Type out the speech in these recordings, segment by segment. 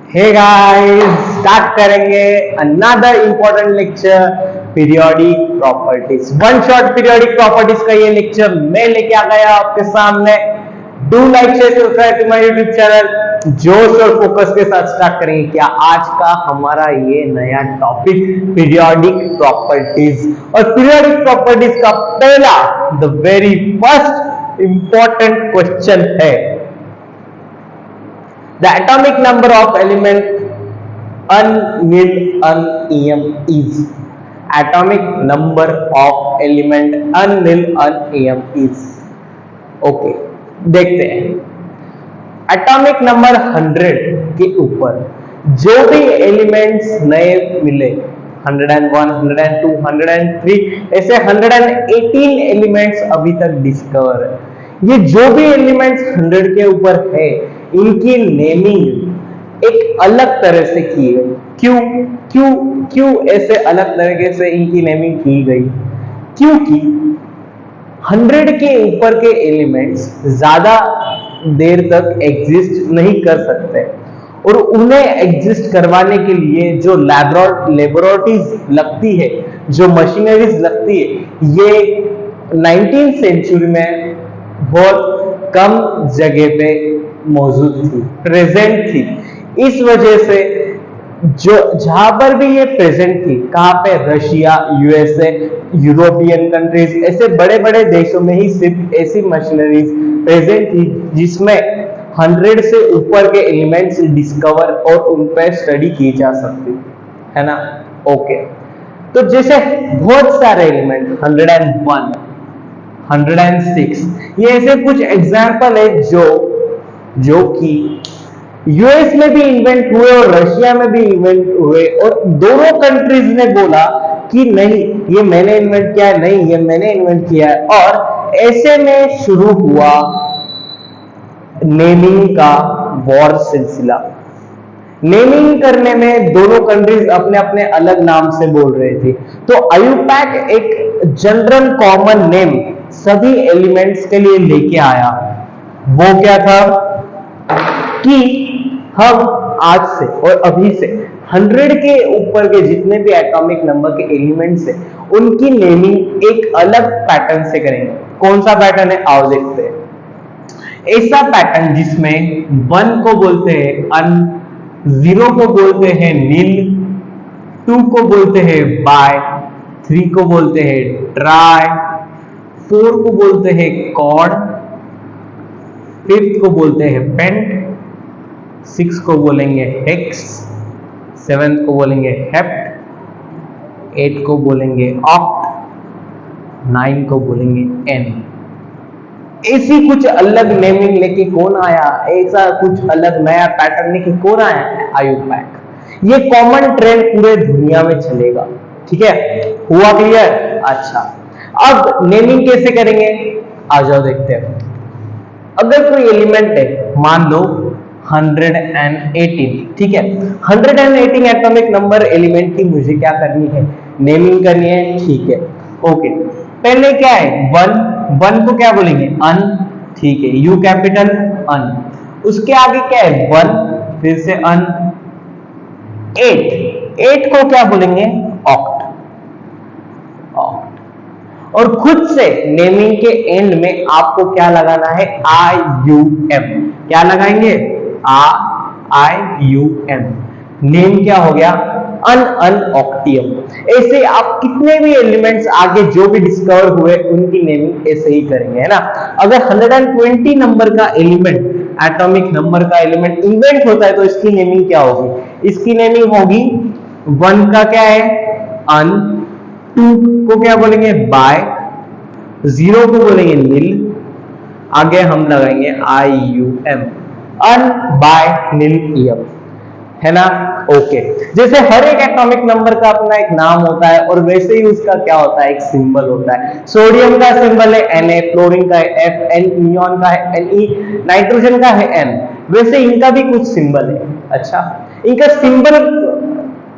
हे guys, start करेंगे another important lecture periodic properties. One shot periodic properties का ये lecture मैं लेके आ गया आपके सामने। Do like share subscribe to my YouTube channel. जोश और फोकस के साथ स्टार्ट करेंगे क्या आज का हमारा ये नया टॉपिक पीरियोडिक प्रॉपर्टीज। और पीरियोडिक प्रॉपर्टीज का पहला the very first important question है, the atomic number of element un-nil un-em is. Atomic number of element un-nil un-em is. Okay, देखते हैं। एटॉमिक नंबर 100 के ऊपर जो भी एलिमेंट्स नए मिले, 101, 102, 103, ऐसे 118 एलिमेंट्स अभी तक डिस्कवर है। ये जो भी एलिमेंट्स 100 के ऊपर है, इनकी नेमिंग एक अलग तरह से की गई। क्यों क्यों क्यों ऐसे अलग तरीके से इनकी नेमिंग की गई? क्योंकि 100 के ऊपर के एलिमेंट्स ज्यादा देर तक एग्जिस्ट नहीं कर सकते और उन्हें एग्जिस्ट करवाने के लिए जो लेबोरेटरीज लगती है, जो मशीनरीज लगती है, ये 19th सेंचुरी में बहुत कम जगह पे मौजूद थी, प्रेजेंट थी। इस वजह से जो जहां पर भी ये प्रेजेंट थी, कहां पे? रशिया, यूएसए, यूरोपियन कंट्रीज, ऐसे बड़े बड़े देशों में ही सिर्फ ऐसी मशीनरीज प्रेजेंट थी जिसमें 100 से ऊपर के एलिमेंट्स डिस्कवर और उन पर स्टडी की जा सकती है ना। ओके, तो जैसे बहुत सारे एलिमेंट 101, 106, ये ऐसे कुछ एग्जाम्पल है जो कि यूएस में भी इन्वेंट हुए और रशिया में भी इन्वेंट हुए, और दोनों कंट्रीज ने बोला कि नहीं ये मैंने इन्वेंट किया है, नहीं ये मैंने इन्वेंट किया है। और ऐसे में शुरू हुआ नेमिंग का वॉर सिलसिला। नेमिंग करने में दोनों कंट्रीज अपने अपने अलग नाम से बोल रहे थे, तो आयुपैक एक जनरल कॉमन नेम सभी एलिमेंट्स के लिए लेके आया। वो क्या था कि हम आज से और अभी से 100 के ऊपर के जितने भी एटॉमिक नंबर के एलिमेंट्स हैं, उनकी नेमिंग एक अलग पैटर्न से करेंगे। कौन सा पैटर्न है? आओ देखते हैं। ऐसा पैटर्न जिसमें 1 को बोलते हैं अन, 0 को बोलते हैं नील, 2 को बोलते हैं बाय, 3 को बोलते हैं ट्राई, 4 को बोलते हैं कॉर्ड, 5th को बोलते हैं पेंट, 6 को बोलेंगे हेक्स, 7th को बोलेंगे हेप्ट, 8 को बोलेंगे ऑक्ट, 9 को बोलेंगे एन। ऐसी कुछ अलग नेमिंग लेके कौन आया? ऐसा कुछ अलग नया पैटर्न लेके कौन आया? आयुपैक। ये कॉमन ट्रेंड पूरे दुनिया में चलेगा, ठीक है? हुआ क्लियर? अच्छा, अब नेमिंग कैसे करेंगे? आ जाओ देखते हैं। अगर कोई एलिमेंट है, मान लो 118, ठीक है, 118 एटॉमिक नंबर एलिमेंट की मुझे क्या करनी है? नेमिंग करनी है, ठीक है। ओके, पहले क्या है? 1 को क्या बोलेंगे? अन, ठीक है, यू कैपिटल अन। उसके आगे क्या है? 1, फिर से अन। 8 को क्या बोलेंगे? ऑक्ट। और खुद से नेमिंग के एंड में आपको क्या लगाना है? IUM। क्या लगाएंगे? IUM। नेम क्या हो गया? अनऑक्टियम। ऐसे आप कितने भी एलिमेंट्स आगे जो भी डिस्कवर हुए उनकी नेमिंग ऐसे ही करेंगे, है ना। अगर 120 नंबर का एलिमेंट, एटॉमिक नंबर का एलिमेंट इन्वेंट होता है तो इसकी नेमिंग क्या होगी? इसकी नेमिंग होगी 1 का क्या है? अन, 2 को क्या बोलेंगे? बाय, 0 को बोलेंगे नील, आगे हम लगाएंगे IUM, अन बाय नील ईयम, है ना। ओके, जैसे हर एक एटॉमिक नंबर का अपना एक नाम होता है और वैसे ही उसका क्या होता है? एक सिंबल होता है। सोडियम का सिंबल है Na, क्लोरीन का है Fe, नियॉन का है Ne, नाइट्रोजन का है N। वैसे इनका भी कुछ सिंबल है। अच्छा, इनका सिंबल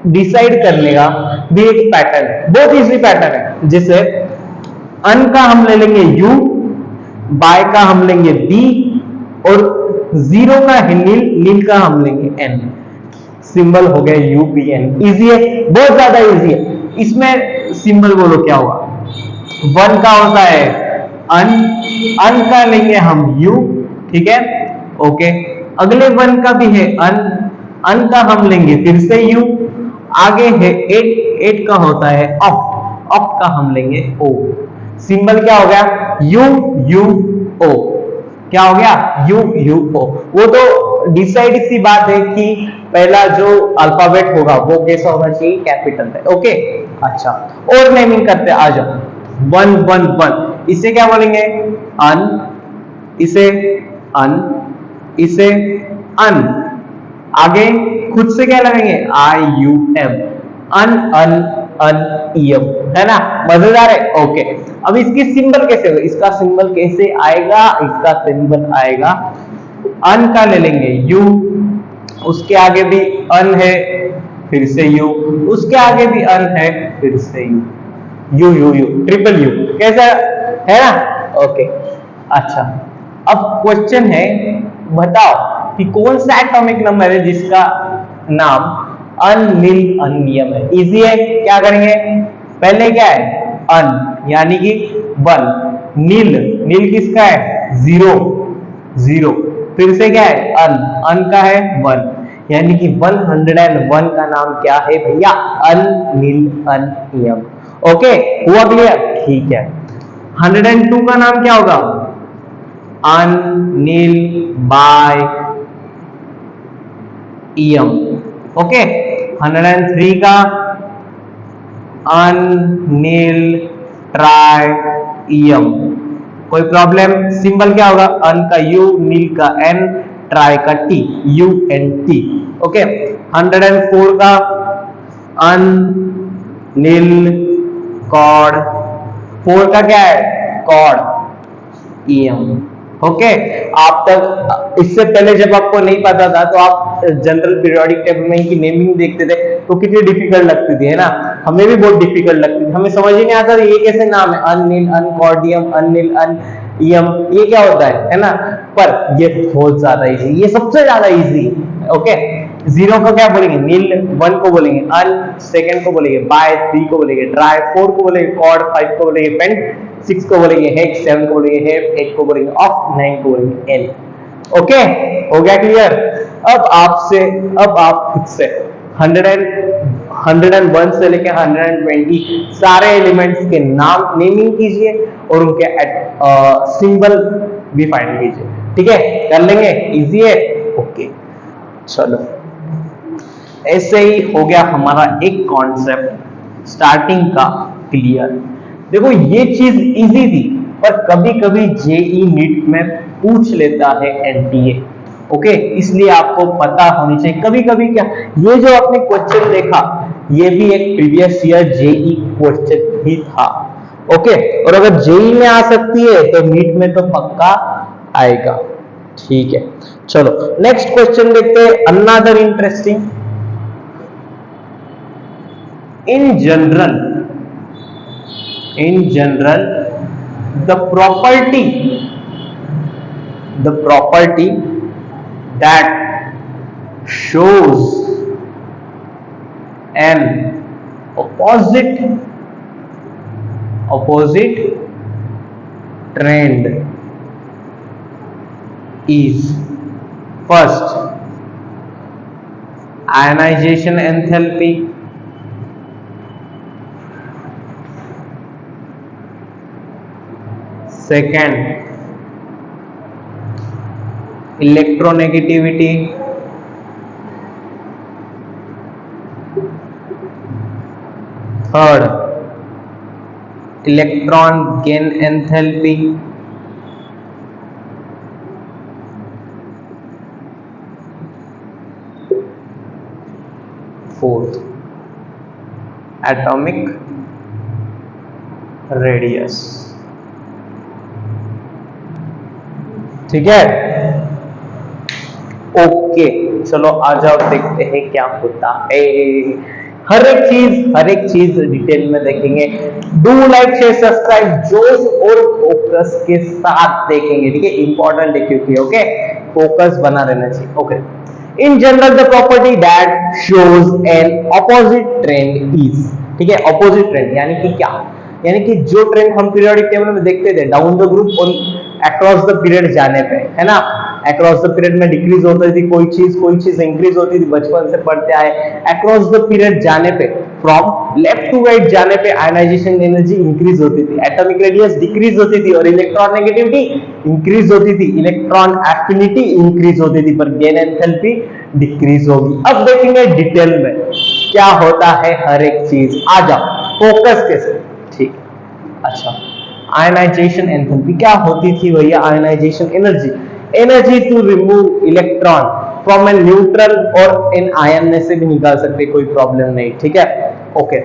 डिसाइड करने का भी एक पैटर्न है, बहुत इजी पैटर्न है। जैसे अन का हम ले लेंगे U, बाय का हम लेंगे B, और 0 का है नील, नील का हम लेंगे N। सिंबल हो गया यूपीएन। इजी है, बहुत ज्यादा इजी है। इसमें सिंबल बोलो क्या होगा, वन का होता है अन, अन का लेंगे हम यू, ठीक है, ओके। अगले वन का भी है अन, अन का हम लेंगे फिर से यू। आगे है एट, एट का होता है ऑप्ट, ऑप्ट का हम लेंगे ओ। सिंबल क्या हो गया, यू यू ओ। क्या हो गया, यू यू ओ। वो तो डिसाइड सी बात है कि पहला जो अल्फाबेट होगा वो कैसा होना चाहिए, कैपिटल है, ओके। अच्छा, और नेमिंग करते आ जाओ। वन वन वन, इसे क्या बोलेंगे, अन, इसे अन, इसे अन। आगे खुद से क्या लगाएंगे, आई you M, on on on M, है ना, मजेदार है, ओके। अब इसकी सिंबल कैसे होगा, इसका सिंबल कैसे आएगा, इसका सिंबल आएगा अन का ले लेंगे यू, उसके आगे भी अन है फिर से यू, उसके आगे भी अन है फिर से you, you you you, triple U, कैसा है ना, ओके। अच्छा, अब क्वेश्चन है, बताओ कि कौन सा एटॉमिक नंबर है जिसका नाम अनिल अनियम है। इजी है, क्या करेंगे, पहले क्या है अन, यानी कि वन, नील, नील किसका है, जीरो जीरो, फिर से क्या है अन, अन का है वन, यानी कि 101 का नाम क्या है भैया, अनिल अनियम, ओके, हुआ क्लियर, ठीक है। 102 का नाम क्या होगा, अनिल बाय ईएम, ओके। 103 का अनिल ट्राई ईएम, कोई प्रॉब्लम, सिंबल क्या होगा, अन का यू, नील का एन, ट्राई का T, U N T, okay. 104 का अन नील कॉड, फोर का क्या है कॉड ईएम, ओके। आप तक इससे पहले जब आपको नहीं पता था तो आप जनरल पीरियोडिक टेबल में की नेमिंग देखते थे तो कितनी डिफिकल्ट लगती थी, है ना, हमें भी बहुत डिफिकल्ट लगती थी, हमें समझ ही नहीं आता ये कैसे नाम है, अनिल अनकॉर्डियम अनिल अन ईएम, ये क्या होता है ना, पर ये बहुत ज्यादा इजी, ये सबसे ज्यादा इजी है, ओके। जीरो को क्या बोलेंगे नील, वन को बोलेंगे अन, सेकंड को बोलेंगे बाय, थ्री को बोलेंगे ट्राई, फोर को बोलेंगे कॉर्ड, फाइव को बोलेंगे पेंट, सिक्स को बोलेंगे हेक्स, सेवन को बोलेंगे हेप, एट को बोलेंगे ऑफ, नाइन को बोलेंगे एल, ओके, हो गया क्लियर। अब आपसे, अब आप खुद से 101 से लेकर 120 सारे एलिमेंट्स के नाम नेमिंग कीजिए और उनके सिंबल भी फाइंड कीजिए, ठीक है, कर लेंगे, इजी है, ओके। चलो, ऐसे ही हो गया हमारा एक कॉन्सेप्ट स्टार्टिंग का क्लियर। देखो ये चीज इजी थी पर कभी कभी जेई नीट में पूछ लेता है एनटीए, ओके, इसलिए आपको पता होनी चाहिए। कभी कभी क्या, ये जो आपने क्वेश्चन देखा ये भी एक प्रीवियस ईयर जेई क्वेश्चन ही था, ओके, और अगर जेई में आ सकती है तो नीट में तो पक्का आएगा, ठीक है। चलो नेक्स्ट क्वेश्चन देखते हैं, another interesting. in general the property that shows an opposite trend is first ionization enthalpy, second electronegativity, third electron gain enthalpy, fourth atomic radius, ठीक है, ओके। चलो आ जाओ देखते हैं क्या होता है, हर एक चीज डिटेल में देखेंगे। डू लाइक शेयर सब्सक्राइब, जोश और फोकस के साथ देखेंगे, ठीक है, इंपॉर्टेंट है क्योंकि, ओके, फोकस बना रहना चाहिए, okay. In general the property that shows N opposite trend is, ठीक है, ऑपोजिट ट्रेंड यानी कि क्या, यानी कि जो ट्रेंड हम पीरियोडिक टेबल में देखते थे डाउन द ग्रुप और अक्रॉस द पीरियड जाने पे, है ना, अक्रॉस द पीरियड में डिक्रीज होती थी कोई चीज इंक्रीज होती थी, बचपन से पढ़ते आए, अक्रॉस द पीरियड जाने पे फ्रॉम लेफ्ट टू राइट जाने पे आयनाइजेशन एनर्जी इंक्रीज होती थी, एटॉमिक रेडियस डिक्रीज होती थी और इलेक्ट्रॉन नेगेटिविटी इंक्रीज होती थी, इलेक्ट्रॉन एफिनिटी इंक्रीज होती थी, पर गेन एंथैल्पी डिक्रीज होगी। अब देखेंगे डिटेल में क्या होता है हर एक चीज, आ जाओ फोकस के साथ, ठीक। अच्छा, आयनाइजेशन एंथैल्पी क्या होती थी भैया, ionization energy, energy to remove electron from a neutral or an ion में से भी निकाल सकते, कोई प्रॉब्लम नहीं, ठीक है, okay.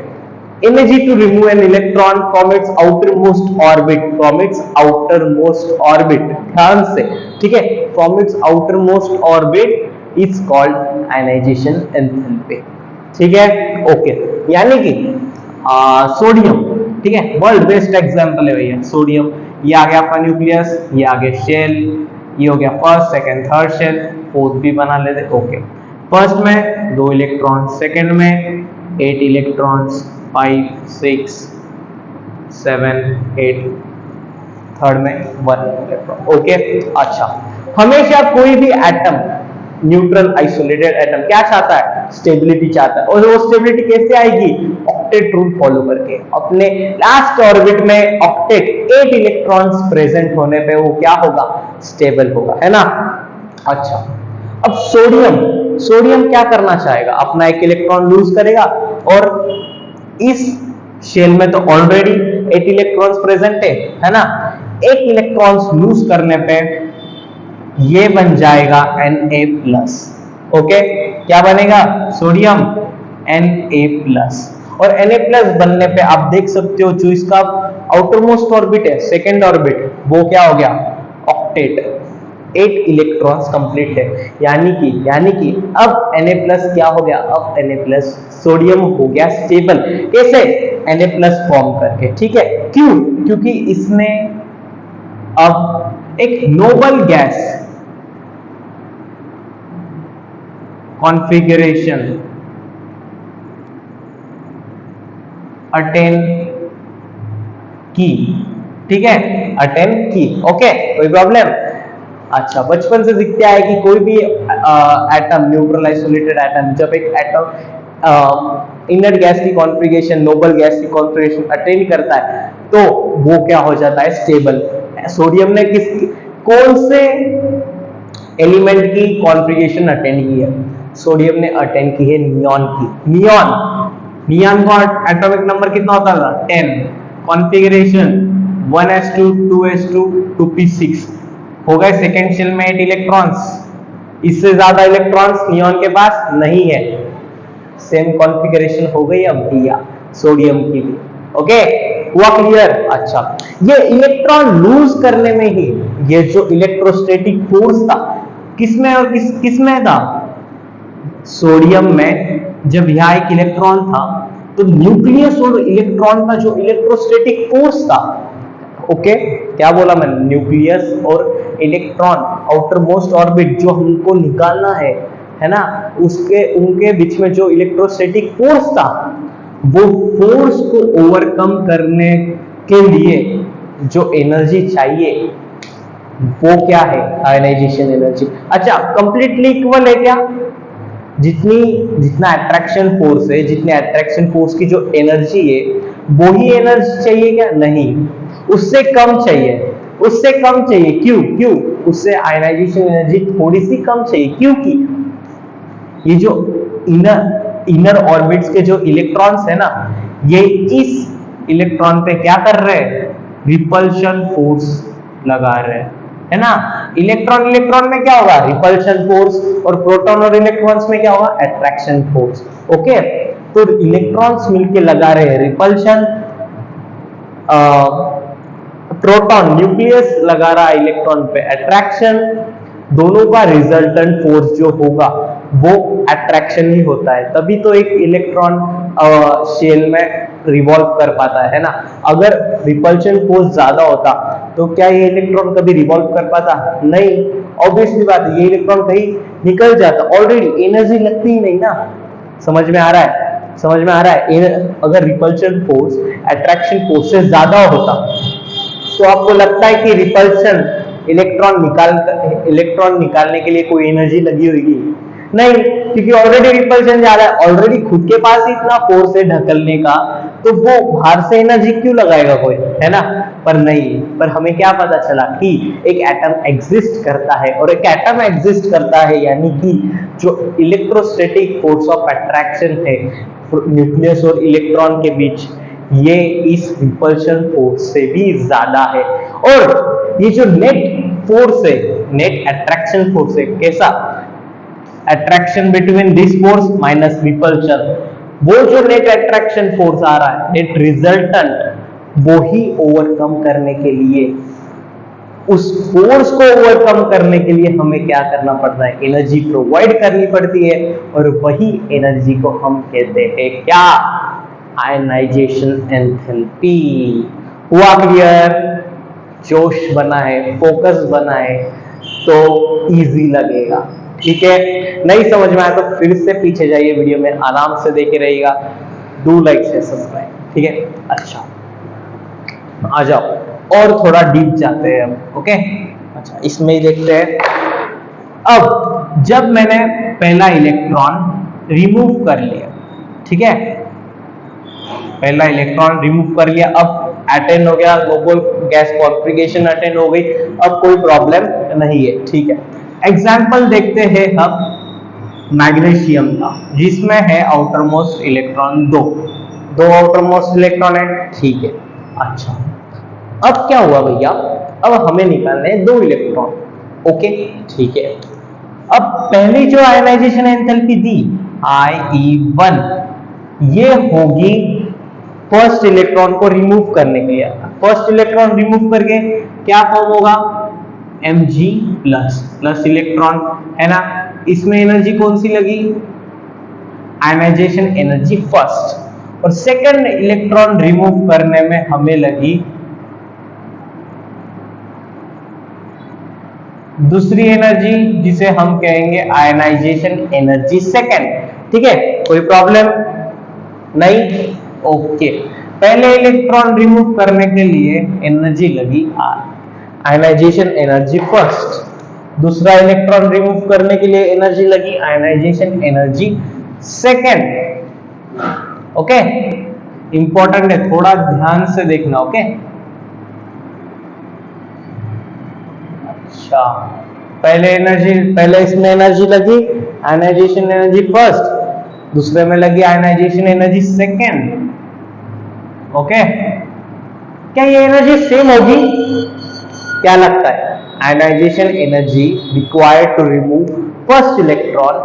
Energy to remove an electron from its outermost orbit, from its outermost orbit, ध्यान से, ठीक है, from its outermost orbit is called ionization enthalpy, ठीक है, ओके। यानी कि सोडियम, ठीक है, वर्ल्ड बेस्ट एग्जांपल है भैया सोडियम, ये आ गया आपका न्यूक्लियस, ये आ गया शेल, ये हो गया first second third shell, fourth भी बना लेते, ओके। फर्स्ट में 2 इलेक्ट्रॉन, सेकंड में 8 इलेक्ट्रॉन्स, 5 6 7 8, थर्ड में 1 इलेक्ट्रॉन, ओके। अच्छा, हमेशा कोई भी एटम, न्यूट्रल आइसोलेटेड एटम क्या चाहता है, स्टेबिलिटी चाहता है, और वो स्टेबिलिटी कैसे आएगी, ऑक्टेट रूल फॉलो करके, अपने लास्ट ऑर्बिट में ऑक्टेट 8 इलेक्ट्रॉन्स प्रेजेंट होने पे वो क्या होगा, स्टेबल होगा, है ना। अच्छा, अब सोडियम क्या करना चाहेगा, अपना 1 इलेक्ट्रॉन लूज करेगा, और इस शेल में तो ऑलरेडी 8 इलेक्ट्रॉन्स प्रेजेंट है ना, 1 इलेक्ट्रॉन्स लूज करने पे ये बन जाएगा Na+, ओके, क्या बनेगा, सोडियम Na+, और Na+ बनने पे आप देख सकते हो जो इसका आउटरमोस्ट ऑर्बिट है, सेकंड ऑर्बिट, वो क्या हो गया, ऑक्टेट, 8 इलेक्ट्रॉन्स कंप्लीट है, यानी कि अब Na+ क्या हो गया, अब Na+ सोडियम हो गया स्टेबल, कैसे, Na+ फॉर्म करके, ठीक है, क्यों, क्योंकि इसने अब एक नोबल गैस कॉन्फ़िगरेशन अटेन की, ठीक है, अटेन की, ओके, कोई प्रॉब्लम। अच्छा, बचपन से सीखते आए कि कोई भी एटम, न्यूट्रल आइसोलेटेड एटम, जब एक एटम इनर्ट गैस की कॉन्फ़िगरेशन, नोबल गैस की कॉन्फ़िगरेशन अटेन करता है तो वो क्या हो जाता है, स्टेबल। सोडियम ने कौन से एलिमेंट की कॉन्फ़िगरेशन अटेन की है, सोडियम ने अटेन की है नियॉन की, नियॉन का एटॉमिक नंबर कितना होता था, 10, कॉन्फ़िगरेशन 1s2 2s2 2p6, हो गए सेकेंड शेल में 8 इलेक्ट्रॉन्स, इससे ज्यादा इलेक्ट्रॉन्स नियॉन के पास नहीं है, सेम कॉन्फ़िगरेशन हो गई अब भैया सोडियम की भी, ओके, हुआ क्लियर। अच्छा, ये इलेक्ट्रॉन लूज करने में ही, ये जो इलेक्ट्रोस्टैटिक फोर्स था किसमें और किसमें था, सोडियम में, जब यहाँ एक इलेक्ट्रॉन था तो न्यूक्लियस और इलेक्ट्रॉन का जो इलेक्ट्रोस्टैटिक फोर्स था, ओके, क्या बोला मैंने, न्यूक्लियस और इलेक्ट्रॉन आउटर मोस्ट ऑर्बिट जो हमको निकालना है ना, उनके बीच में जो इलेक्ट्रोस्टैटिक फोर्स था, वो फोर्स को ओवरकम करने के लिए जो एनर्जी चाहिए वो क्या है, आयनाइजेशन एनर्जी। अच्छा, कंप्लीटली इक्वल है क्या, जितना अट्रैक्शन फोर्स है, जितने अट्रैक्शन फोर्स की जो एनर्जी है वो ही एनर्जी चाहिए क्या, नहीं, उससे कम चाहिए, क्यों, उससे आयनाइजेशन एनर्जी थोड़ी सी कम चाहिए, क्योंकि ये जो इनर ऑर्बिट्स के जो इलेक्ट्रॉन्स है ना, ये इस इलेक्ट्रॉन पे क्या कर रहे हैं, रिपल्शन फोर्स लगा रहे हैं, है ना। इलेक्ट्रॉन में क्या होगा, रिपल्शन फोर्स, और प्रोटॉन और इलेक्ट्रॉन्स में क्या होगा, अट्रैक्शन फोर्स, ओके। तो इलेक्ट्रॉन्स मिलके लगा रहे हैं रिपल्शन, प्रोटॉन न्यूक्लियस लगा रहा है इलेक्ट्रॉन पे अट्रैक्शन, दोनों का रिजल्टेंट फोर्स जो होगा वो अट्रैक्शन ही होता है, तभी तो एक इलेक्ट्रॉन शेल में रिवॉल्व कर पाता है ना। अगर रिपल्शन फोर्स ज्यादा होता तो क्या ये इलेक्ट्रॉन कभी रिवॉल्व कर पाता? नहीं, ऑब्वियसली बात है, ये इलेक्ट्रॉन कहीं निकल जाता, ऑलरेडी एनर्जी लगती ही नहीं ना। समझ में आ रहा है? समझ में आ रहा है? अगर रिपल्शन फोर्स अट्रैक्शन फोर्स से ज्यादा होता तो आपको लगता है कि रिपल्शन इलेक्ट्रॉन निकालने के लिए कोई एनर्जी लगी होगी? नहीं, क्योंकि ऑलरेडी रिपल्शन ज्यादा है, ऑलरेडी खुद के पास ही इतना फोर्स है ढकलने का, तो वो बाहर से एनर्जी क्यों लगाएगा कोई, है ना? पर नहीं, पर हमें क्या पता चला कि एक एटम एग्जिस्ट करता है, और एक एटम एग्जिस्ट करता है यानी कि जो इलेक्ट्रोस्टैटिक फोर्स ऑफ अट्रैक्शन है न्यूक्लियस और इलेक्ट्रॉन के बीच, ये इस रिपल्शन फोर्स से भी ज्यादा है। और ये जो नेट फोर्स है, नेट अट्रैक्शन फोर्स है, कैसा? Attraction between this force minus repulsion, वो जो नेट अट्रैक्शन फोर्स आ रहा है, नेट रिजल्टेंट, वो ही ओवरकम करने के लिए, उस फोर्स को ओवरकम करने के लिए हमें क्या करना पड़ता है? एनर्जी प्रोवाइड करनी पड़ती है, और वही एनर्जी को हम कहते हैं क्या? Ionization enthalpy. हुआ क्लियर? जोश बना है, फोकस बना है, तो इजी लगेगा। ठीक है, नहीं समझ में आया तो फिर से पीछे जाइए, वीडियो में आराम से देखे रहिएगा। Do like share subscribe. ठीक है, अच्छा आ जाओ और थोड़ा डीप जाते हैं हम। ओके, अच्छा इसमें ही देखते हैं। अब जब मैंने पहला इलेक्ट्रॉन रिमूव कर लिया, ठीक है, पहला इलेक्ट्रॉन रिमूव कर लिया, अब अटेंड हो गया, नोबल गैस कॉन्फ़िगरेशन अटेंड हो गई, अब कोई प्रॉब्लम नहीं है। ठीक है, एग्जाम्पल देखते हैं हम मैग्नीशियम का, जिसमें है आउटर मोस्ट इलेक्ट्रॉन दो आउटर मोस्ट इलेक्ट्रॉन है। ठीक है, अच्छा अब क्या हुआ भैया? अब हमें निकालने हैं 2 इलेक्ट्रॉन। ओके, ठीक है, अब पहली जो आयनाइजेशन एंथैल्पी दी IE1, ये होगी फर्स्ट इलेक्ट्रॉन को रिमूव करने के लिए। फर्स्ट इलेक्ट्रॉन रिमूव करके क्या फॉर्म होगा? Mg प्लस इलेक्ट्रॉन, है ना। इसमें एनर्जी कौन सी लगी? आयनाइजेशन एनर्जी फर्स्ट, और सेकंड इलेक्ट्रॉन रिमूव करने में हमें लगी दूसरी एनर्जी, जिसे हम कहेंगे आयनाइजेशन एनर्जी सेकंड। ठीक है, कोई प्रॉब्लम नहीं? ओके, पहले इलेक्ट्रॉन रिमूव करने के लिए एनर्जी लगी R, आयनाइजेशन एनर्जी फर्स्ट। दूसरा इलेक्ट्रॉन रिमूव करने के लिए एनर्जी लगी ionization energy second. Okay, important है, थोड़ा ध्यान से देखना। ओके, अच्छा पहले इसमें एनर्जी लगी आयनाइजेशन एनर्जी फर्स्ट, दूसरे में लगी आयनाइजेशन एनर्जी सेकंड। ओके, क्या ये एनर्जी सेम होगी? क्या लगता है? Ionization energy required to remove first electron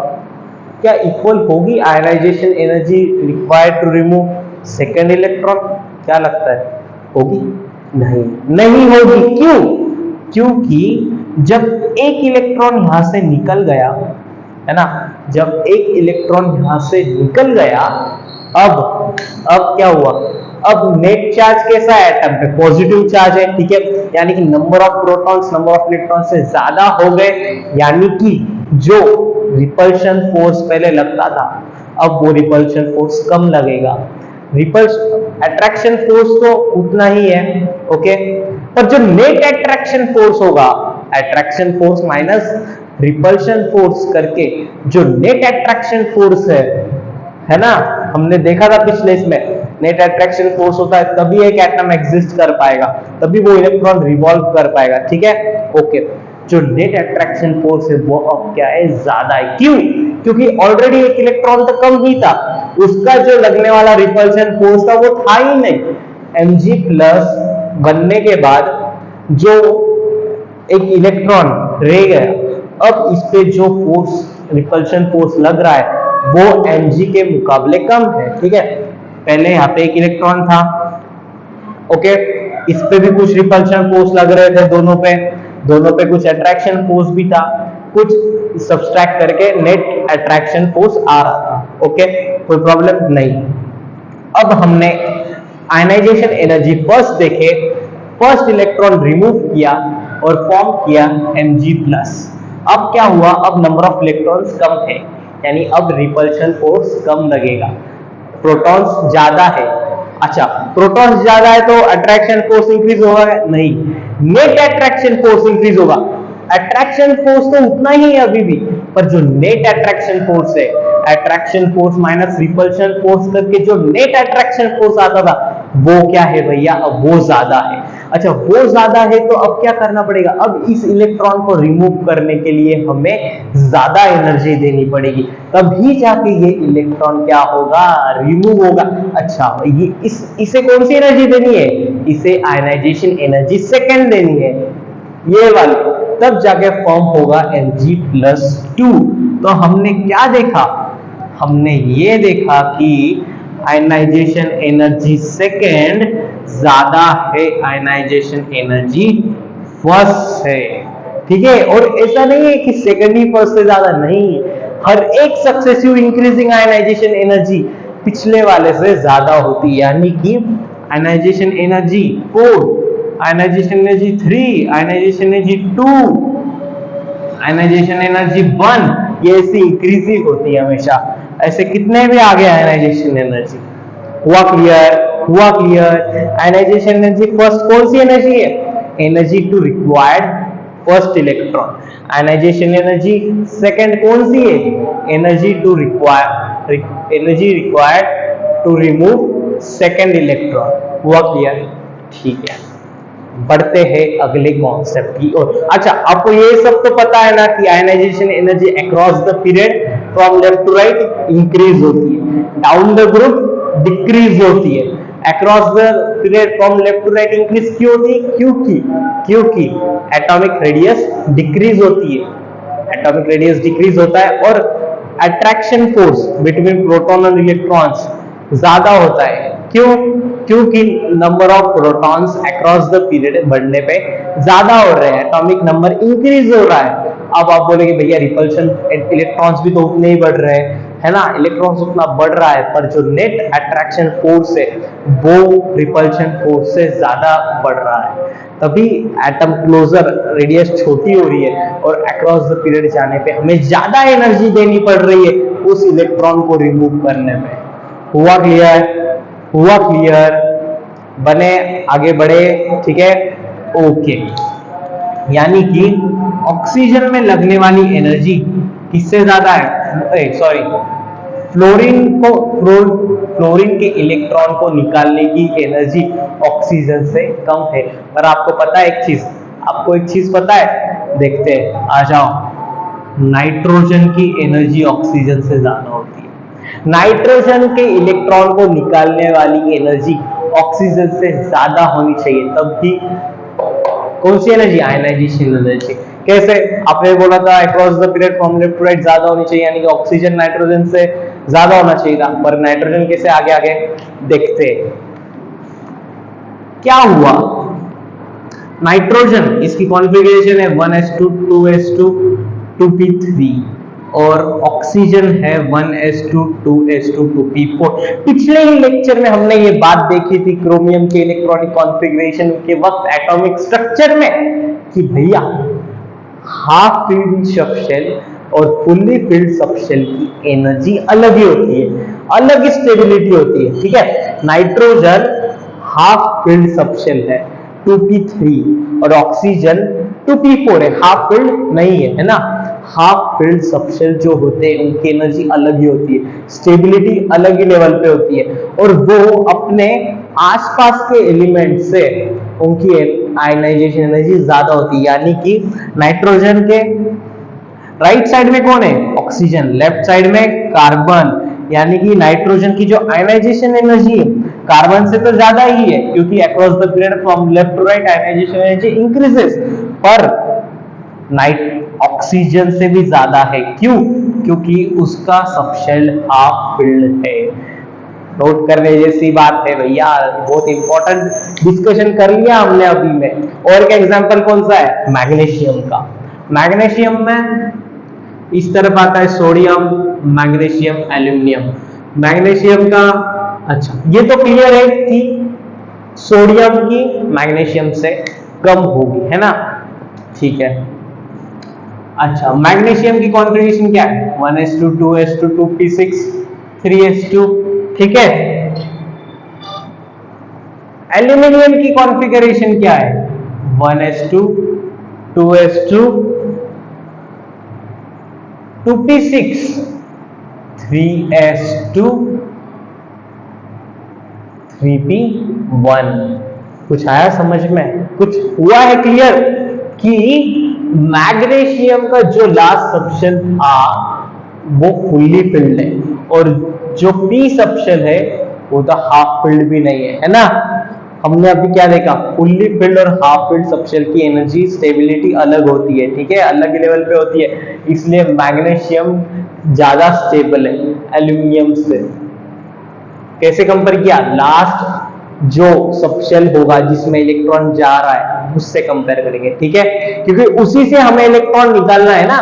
क्या इक्वल होगी ionization energy required to remove second electron? क्या लगता है, होगी? नहीं होगी। क्यों? क्योंकि जब एक इलेक्ट्रॉन यहां से निकल गया, है ना, जब एक इलेक्ट्रॉन यहां से निकल गया, अब क्या हुआ? अब नेट चार्ज कैसा है एटम पे? पॉजिटिव चार्ज है। ठीक है, यानी कि number of protons number of electron से ज्यादा हो गए, यानी कि जो रिपल्शन फोर्स पहले लगता था, अब वो रिपल्शन फोर्स कम लगेगा। अट्रैक्शन फोर्स तो उतना ही है। ओके, पर जो नेट अट्रैक्शन फोर्स होगा, attraction force minus repulsion force करके जो नेट अट्रैक्शन फोर्स है ना, हमने देखा था पिछले इसमें, नेट अट्रैक्शन फोर्स होता है तभी एक एटम एग्जिस्ट कर पाएगा, तभी वो इलेक्ट्रॉन रिवॉल्व कर पाएगा। ठीक है, ओके, जो नेट अट्रैक्शन फोर्स है वो अब क्या है? ज्यादा है। क्यों? क्योंकि ऑलरेडी एक इलेक्ट्रॉन तो कम ही था, उसका जो लगने वाला रिपल्शन फोर्स था वो था ही नहीं। Mg प्लस बनने के बाद जो एक इलेक्ट्रॉन रह गया, अब इस पे जो फोर्स रिपल्शन फोर्स लग रहा है वो Mg के मुकाबले कम है। ठीक है, पहले यहाँ पे एक इलेक्ट्रॉन था, ओके, इस पे भी कुछ रिपल्शन फोर्स लग रहे थे, दोनों पे कुछ अट्रैक्शन फोर्स भी था, कुछ सब्सट्रैक्ट करके नेट अट्रैक्शन फोर्स आ रहा था। ओके, कोई प्रॉब्लम नहीं। अब हमने आयनाइजेशन एनर्जी फर्स्ट देखे, फर्स्ट इलेक्ट्रॉन रिमूव किया और फॉर्म किया Mg+। अब क्या हुआ, अब नंबर ऑफ इलेक्ट्रॉन्स कम है, यानी अब रिपल्शन फोर्स कम लगेगा, प्रोटॉन्स ज्यादा है। अच्छा, प्रोटॉन्स ज्यादा है तो अट्रैक्शन फोर्स इंक्रीज होगा? नहीं, नेट अट्रैक्शन फोर्स इंक्रीज होगा। अट्रैक्शन फोर्स तो उतना ही है अभी भी, पर जो नेट अट्रैक्शन फोर्स है, attraction force minus repulsion force करके जो नेट अट्रैक्शन फोर्स आता था वो क्या है भैया, अब वो ज्यादा है। अच्छा, वो ज्यादा है तो अब क्या करना पड़ेगा, अब इस इलेक्ट्रॉन को रिमूव करने के लिए हमें ज्यादा एनर्जी देनी पड़ेगी, तभी जाके ये इलेक्ट्रॉन क्या होगा, रिमूव होगा। अच्छा, ये इसे कौन सी एनर्जी देनी है, इसे आयनाइजेशन एनर्जी सेकेंड देनी है, ये वाली, तब जाके फॉर्म होगा Mg+2। तो हमने क्या देखा, हमने ये देखा कि आयनाइजेशन एनर्जी सेकेंड ज्यादा है, आयनाइजेशन एनर्जी फर्स्ट है, ठीक है। और ऐसा नहीं है कि सेकेंड ही फर्स्ट से ज्यादा, नहीं, हर एक सक्सेसिव इंक्रीजिंग आयनाइजेशन एनर्जी पिछले वाले से ज्यादा होती है, यानी कि ionization energy 4, ionization energy 3, ionization energy 2, ionization energy 1, ये ऐसी इंक्रीजिंग होती है हमेशा। ऐसे कितने भी आगे आयनाइजेशन एनर्जी, हुआ क्लियर, हुआ क्लियर। आयनाइजेशन एनर्जी फर्स्ट कौन सी एनर्जी है, energy to required first electron. Ionization energy second कौन सी है, energy to require, energy required to remove second electron. हुआ क्लियर, ठीक है। बढ़ते हैं अगले कॉन्सेप्ट की ओर। अच्छा, आपको ये सब तो पता है ना कि ionization energy across the period from left to right increase होती है, डाउन द ग्रुप डिक्रीज होती है, across the period from left to right increase क्यों होती है, क्योंकि एटॉमिक रेडियस डिक्रीज होती है, एटॉमिक रेडियस डिक्रीज होता है और अट्रैक्शन फोर्स बिटवीन प्रोटॉन और इलेक्ट्रॉन्स ज्यादा होता है। क्यों, क्योंकि number of protons across the period बढ़ने पे ज्यादा हो रहे हैं, एटॉमिक नंबर इंक्रीज हो रहा है। अब आप बोलेंगे भैया रिपल्शन इलेक्ट्रॉन्स भी तो उतने ही बढ़ रहे हैं, है ना, इलेक्ट्रॉन्स उतना बढ़ रहा है, पर जो नेट अट्रैक्शन फोर्स है वो रिपल्शन फोर्स से ज्यादा बढ़ रहा है, तभी एटम क्लोजर, रेडियस छोटी हो रही है और अक्रॉस द पीरियड जाने पे हमें ज्यादा एनर्जी देनी पड़ रही है उस इलेक्ट्रॉन को रिमूव करने में। हुआ क्लियर, हुआ क्लियर, बने, आगे बढ़े, ठीक है, ओके। यानी कि ऑक्सीजन में लगने वाली एनर्जी किससे ज्यादा है, सॉरी, फ्लोरीन के इलेक्ट्रॉन को निकालने की एनर्जी ऑक्सीजन से कम है। पर आपको पता है एक चीज, आपको एक चीज पता है, देखते हैं, आ जाओ, नाइट्रोजन की एनर्जी ऑक्सीजन से ज्यादा होती है। नाइट्रोजन के इलेक्ट्रॉन को निकालने वाली एनर्जी ऑक्सीजन से ज्यादा होनी चाहिए, तब भी कौन सी एनर्जी, आयनाइजेशन एनर्जी। कैसे, आपने बोला था across the period from left to right ज्यादा होनी चाहिए, यानी कि ऑक्सीजन नाइट्रोजन से ज्यादा होना चाहिए था, पर नाइट्रोजन कैसे आगे आगे देखते क्या हुआ। नाइट्रोजन, इसकी कॉन्फ़िगरेशन है 1s2 2s2 2p3 और ऑक्सीजन है 1s2 2s2 2p4। पिछले ही लेक्चर में हमने ये बात देखी थी क्रोमियम के इलेक्ट्रॉनिक कॉन्फ़िगरेशन के वक्त एटॉमिक स्ट्रक्चर में कि भैया हाफ फिल्ड सबशेल और फुल्ली फिल्ड सबशेल की एनर्जी अलग ही होती है, अलग स्टेबिलिटी होती है, ठीक है। नाइट्रोजन हाफ फिल्ड सबशेल है 2p3 और ऑक्सीजन 2p4 है, हाफ फिल्ड नहीं है, है ना। हाफ फिल्ड सबशेल जो होते हैं उनकी एनर्जी अलग ही होती है, स्टेबिलिटी अलग ही लेवल पे होती है और वो अपने आसपास के एलिमेंट से उनकी आयनाइजेशन एनर्जी ज्यादा होती है। यानी कि नाइट्रोजन के राइट साइड में कौन है, ऑक्सीजन, लेफ्ट साइड में कार्बन, यानी कि नाइट्रोजन की जो आयनाइजेशन एनर्जी है कार्बन से तो ज्यादा ही है, क्योंकि across the period from left to right ionization energy increases, पर ऑक्सीजन से भी ज्यादा है। क्यों, क्योंकि उसका सबशेल हाफ फिल्ड है। नोट करने जैसी बात है भैया, बहुत इंपॉर्टेंट डिस्कशन कर लिया हमने अभी में। और एक एग्जांपल कौन सा है, मैग्नीशियम का। मैग्नीशियम में इस तरफ आता है सोडियम, मैग्नीशियम, एल्यूमिनियम। मैग्नीशियम का अच्छा, ये तो क्लियर है कि सोडियम की मैग्नीशियम से कम होगी, है ना, ठीक है। अच्छा, मैग्नीशियम की कॉन्फ़िगरेशन क्या है? 1s2 2s2 2p6 3s2, ठीक है। एल्यूमिनियम की कॉन्फ़िगरेशन क्या है? 1s2 2s2 2p6 3s2 3p1। कुछ आया समझ में? कुछ हुआ है क्लियर कि मैग्नीशियम का जो लास्ट सब्शन था वो फुल्ली फिल्ड है और जो पी सब्शन है वो तो हाफ फिल्ड भी नहीं है, है ना। हमने अभी क्या देखा? फुल्ली फिल्ड और हाफ फिल्ड सब्शेल की एनर्जी स्टेबिलिटी अलग होती है, ठीक है, अलग लेवल पे होती है, इसलिए मैग्नीशियम ज्यादा स्टेबल है एल्यूमिनियम से। कैसे कंपेयर किया? लास्ट जो सबशेल होगा जिसमें इलेक्ट्रॉन जा रहा है उससे कंपेयर करेंगे, ठीक है, क्योंकि उसी से हमें इलेक्ट्रॉन निकालना है ना,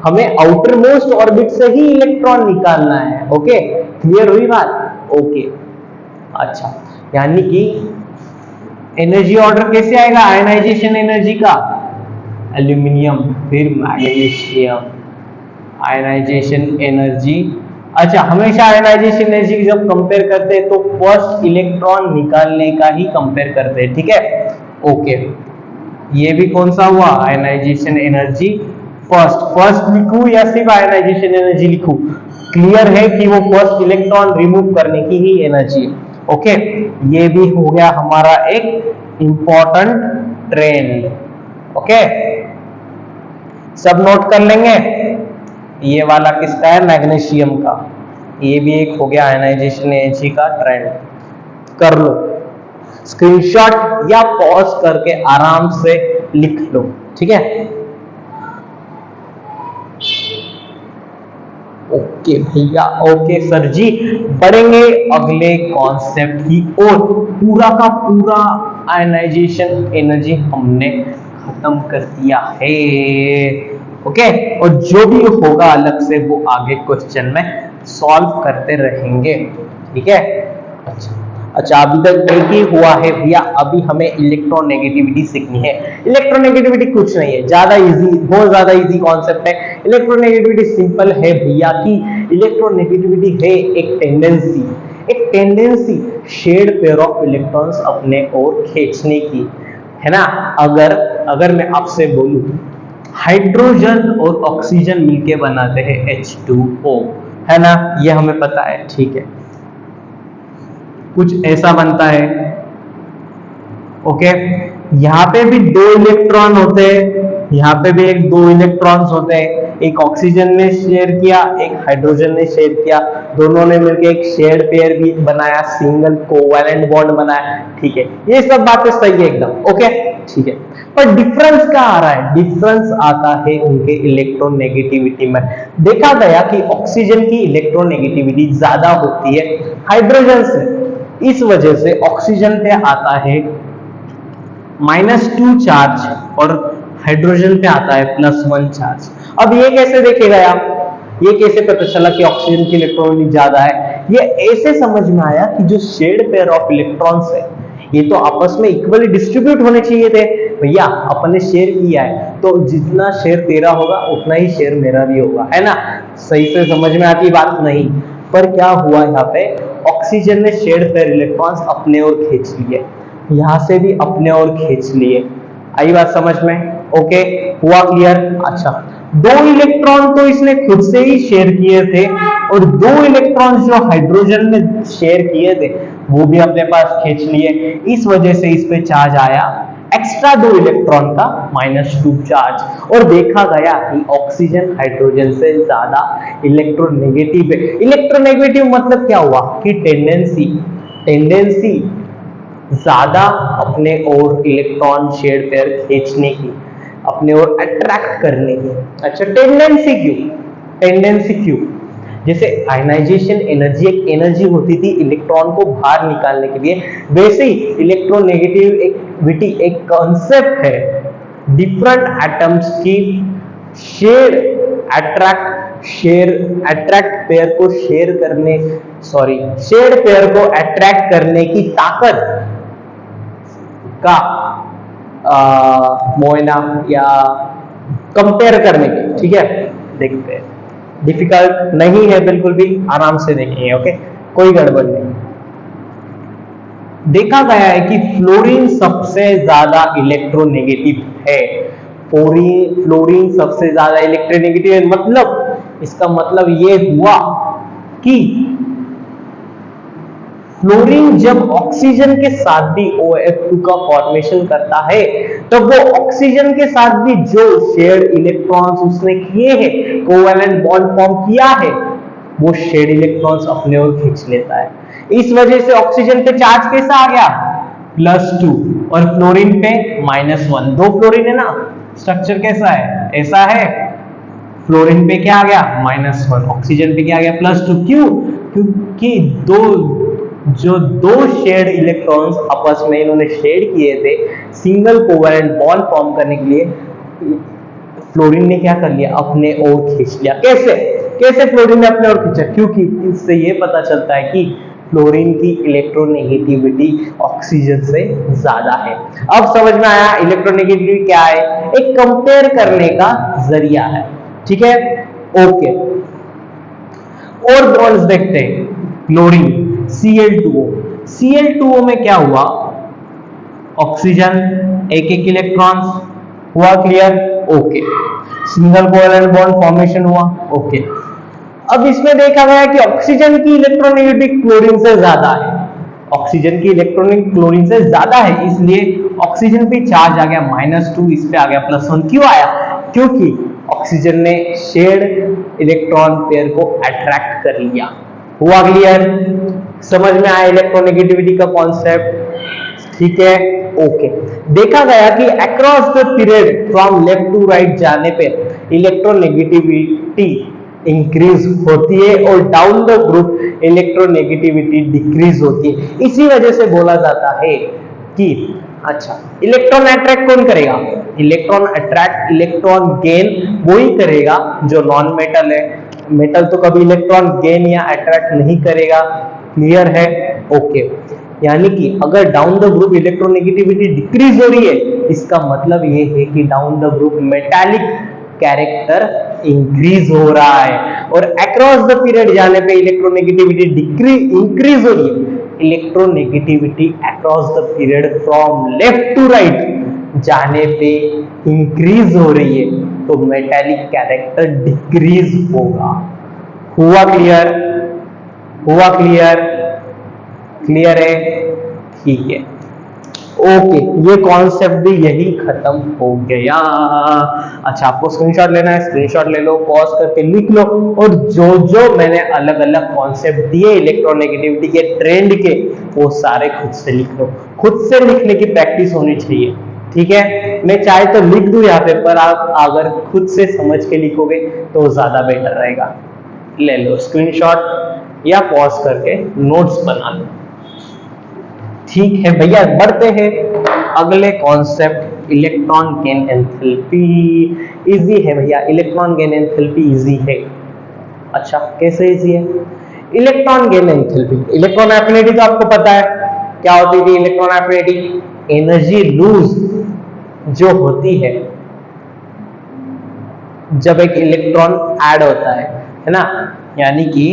हमें आउटर मोस्ट ऑर्बिट से ही इलेक्ट्रॉन निकालना है। ओके, क्लियर हुई बात? ओके, अच्छा, यानी कि एनर्जी ऑर्डर कैसे आएगा आयनाइजेशन एनर्जी का? एल्यूमिनियम फिर मैग्नीशियम, आयनाइजेशन एनर्जी। अच्छा, हमेशा आयनाइजेशन एनर्जी जब कंपेयर करते हैं तो फर्स्ट इलेक्ट्रॉन निकालने का ही कंपेयर करते हैं, ठीक है। ओके, ये भी कौन सा हुआ? आयनाइजेशन एनर्जी फर्स्ट लिखूं या सिर्फ आयनाइजेशन एनर्जी लिखूं? क्लियर है कि वो फर्स्ट इलेक्ट्रॉन रिमूव करने की ही एनर्जी है। ओके, ये भी हो गया हमारा एक इंपॉर्टेंट ट्रेंड। ओके, सब नोट कर लेंगे। ये वाला किसका है? मैग्नीशियम का। ये भी एक हो गया आयनाइजेशन एनर्जी का ट्रेंड। कर लो स्क्रीनशॉट या पॉज करके आराम से लिख लो, ठीक है। ओके भैया, ओके सर जी, बढ़ेंगे अगले कॉन्सेप्ट की ओर। पूरा का पूरा आयनाइजेशन एनर्जी हमने खत्म कर दिया है। ओके, और जो भी होगा अलग से वो आगे क्वेश्चन में सॉल्व करते रहेंगे, ठीक है। अच्छा, अभी तक एक ही हुआ है भैया, अभी हमें इलेक्ट्रोनेगेटिविटी सीखनी है। इलेक्ट्रोनेगेटिविटी कुछ नहीं है, ज्यादा इजी, बहुत ज्यादा इजी कॉन्सेप्ट है। इलेक्ट्रोनेगेटिविटी सिंपल है भैया कि इलेक्ट्रोनेगेटिविटी है एक tendency shared pair of electrons अपने ओर खींचने की, है ना। अगर मैं आपसे बोलूं हाइड्रोजन और ऑक्सीजन मिलके बनाते हैं H2O, है ना, ये हमें पता है, ठीक है। कुछ ऐसा बनता है। ओके, यहाँ पे भी दो इलेक्ट्रॉन होते हैं, यहाँ पे भी एक दो इलेक्ट्रॉन्स होते हैं, एक ऑक्सीजन ने शेयर किया, एक हाइड्रोजन ने शेयर किया, दोनों ने मिलकर एक शेयर पेयर भी बनाया, सिंगल कोवैलेंट बॉन्ड बनाया, ठीक है। ये सब बातें सही है एकदम, ओके, ठीक है। पर डिफरेंस क्या आ रहा है? डिफरेंस आता है उनके इलेक्ट्रोनेगेटिविटी में। देखा गया कि ऑक्सीजन की इलेक्ट्रोनेगेटिविटी ज्यादा होती है हाइड्रोजन से, इस वजह से ऑक्सीजन पे आता है -2 चार्ज और हाइड्रोजन पे आता है +1 चार्ज। अब ये कैसे देखेगा आप? ये कैसे पता चला कि ऑक्सीजन की इलेक्ट्रॉनिक ज्यादा है? ये ऐसे समझ में आया कि जो शेड पेयर ऑफ इलेक्ट्रॉन्स है ये तो आपस में इक्वली डिस्ट्रीब्यूट होने चाहिए थे भैया, अपन ने शेयर किया है तो जितना शेयर तेरा होगा उतना ही शेयर मेरा भी होगा, है ना। सही से समझ में आती बात नहीं। पर क्या हुआ यहाँ पे? ऑक्सीजन ने शेड पेयर इलेक्ट्रॉन्स अपने ओर खींच लिए, यहां से भी अपने ओर खींच लिए। आई बात समझ में? ओके, हुआ क्लियर? अच्छा, दो इलेक्ट्रॉन तो इसने खुद से ही शेयर किए थे और दो इलेक्ट्रॉन जो हाइड्रोजन ने शेयर किए थे वो भी अपने पास खींच लिए, इस वजह से इस पे चार्ज आया एक्स्ट्रा दो इलेक्ट्रॉन का -2 चार्ज। और देखा गया कि ऑक्सीजन हाइड्रोजन से ज्यादा इलेक्ट्रोनेगेटिव है। इलेक्ट्रोनेगेटिव मतलब क्या हुआ कि टेंडेंसी ज्यादा अपने ओर इलेक्ट्रॉन शेड पेयर खींचने की, अपने ओर अट्रैक्ट करने की। अच्छा, टेंडेंसी क्यों? जैसे आयनाइजेशन एनर्जी एक एनर्जी होती थी इलेक्ट्रॉन को बाहर निकालने के लिए, वैसे ही इलेक्ट्रोनेगेटिविटी एक कॉन्सेप्ट है डिफरेंट एटम्स की shared attract share attract pair को शेयर पेयर को अट्रैक्ट करने की ताकत का मोयना या कंपेयर करने की, ठीक है। देखते हैं, डिफिकल्ट नहीं है बिल्कुल भी, आराम से देखेंगे, ओके, कोई गड़बड़ नहीं। देखा गया है कि फ्लोरीन सबसे ज्यादा इलेक्ट्रोनेगेटिव है। फ्लोरीन सबसे ज्यादा इलेक्ट्रोनेगेटिव है, मतलब इसका मतलब ये हुआ कि फ्लोरीन जब ऑक्सीजन के साथ भी OH2 का फॉर्मेशन करता है, तो वो ऑक्सीजन के साथ भी जो शेयर्ड इलेक्ट्रॉन्स उसने किए हैं, कोवैलेंट बॉन्ड फॉर्म किया है, वो शेयर्ड इलेक्ट्रॉन्स अपने ओर खींच लेता है। इस वजह से ऑक्सीजन पे चार्ज कैसा आ गया, +2, और फ्लोरीन पे -1। दो फ्लोरीन है ना, स्ट्रक्चर कैसा है, ऐसा है। फ्लोरीन पे क्या आ गया, -1, ऑक्सीजन पे क्या आ गया, +2। क्यों? क्योंकि दो शेयर्ड इलेक्ट्रॉन्स आपस में इन्होंने शेयर किए थे सिंगल कोवैलेंट बॉन्ड फॉर्म करने के लिए, फ्लोरीन ने क्या कर लिया, अपने ओर खींच लिया। कैसे फ्लोरीन ने अपने ओर खींचा? क्योंकि इससे ये पता चलता है कि फ्लोरीन की इलेक्ट्रोनेगेटिविटी ऑक्सीजन से ज्यादा है। अब समझ में आया इलेक्ट्रोनेगेटिविटी क्या है, एक कंपेयर करने का जरिया है, ठीक है, ओके। और बॉन्ड्स देखते हैं, क्लोरीन Cl2O में क्या हुआ, ऑक्सीजन एक इलेक्ट्रॉन्स हुआ, clear, okay. Single covalent bond formation हुआ, ओके। अब इसमें देखा गया कि ऑक्सीजन की इलेक्ट्रोनेगेटिविटी क्लोरीन से ज्यादा है, ऑक्सीजन की इलेक्ट्रॉनिक क्लोरीन से ज्यादा है, इसलिए ऑक्सीजन पे चार्ज आ गया -2, इस पे आ गया +1। क्यों आया? क्योंकि ऑक्सीजन ने शेयर्ड इलेक्ट्रॉन पेयर को अट्रैक्ट कर लिया। हुआ क्लियर? समझ में आया इलेक्ट्रोनेगेटिविटी का कॉन्सेप्ट, ठीक है, ओके। देखा गया कि across the period from left to right जाने पे इलेक्ट्रोनेगेटिविटी इंक्रीज होती है और down the group electronegativity decrease होती है। इसी वजह से बोला जाता है कि अच्छा, इलेक्ट्रॉन अट्रैक्ट कौन करेगा, इलेक्ट्रॉन अट्रैक्ट इलेक्ट्रॉन गेन वही करेगा जो नॉन मेटल है। मेटल तो कभी इलेक्ट्रॉन गेन या अट्रैक्ट नहीं करेगा, क्लियर है, ओके। यानी कि अगर down the group electronegativity decrease हो रही है, इसका मतलब ये है कि down the group metallic character increase हो रहा है, और अक्रॉस द पीरियड जाने पे इलेक्ट्रोनेगेटिविटी इंक्रीज हो रही है। Electronegativity across the period from left to right जाने पे इंक्रीज हो रही है, तो मेटालिक कैरेक्टर डिक्रीज होगा। हुआ क्लियर? हुआ क्लियर? क्लियर है, ठीक है, ओके। ये कॉन्सेप्ट भी यही खत्म हो गया। अच्छा, आपको स्क्रीनशॉट लेना है, स्क्रीनशॉट ले लो, पॉज करके लिख लो, और जो जो मैंने अलग अलग कॉन्सेप्ट दिए इलेक्ट्रोनेगेटिविटी के ट्रेंड के, वो सारे खुद से लिख लो। खुद से लिखने की प्रैक्टिस होनी चाहिए, ठीक है। मैं चाहे तो लिख दूं यहाँ पे, पर आप अगर खुद से समझ के लिखोगे तो ज्यादा बेटर रहेगा। ले लो स्क्रीनशॉट या पॉज करके नोट्स बना लो, ठीक है भैया। बढ़ते हैं अगले concept, electron gain enthalpy. Easy है भैया, इलेक्ट्रॉन गेन एंथैल्पी इजी है। अच्छा, कैसे इजी है? Electron gain enthalpy, electron affinity तो आपको पता है क्या होती थी। इलेक्ट्रॉन एफिनिटी एनर्जी लूज जो होती है जब एक इलेक्ट्रॉन ऐड होता है ना, यानी कि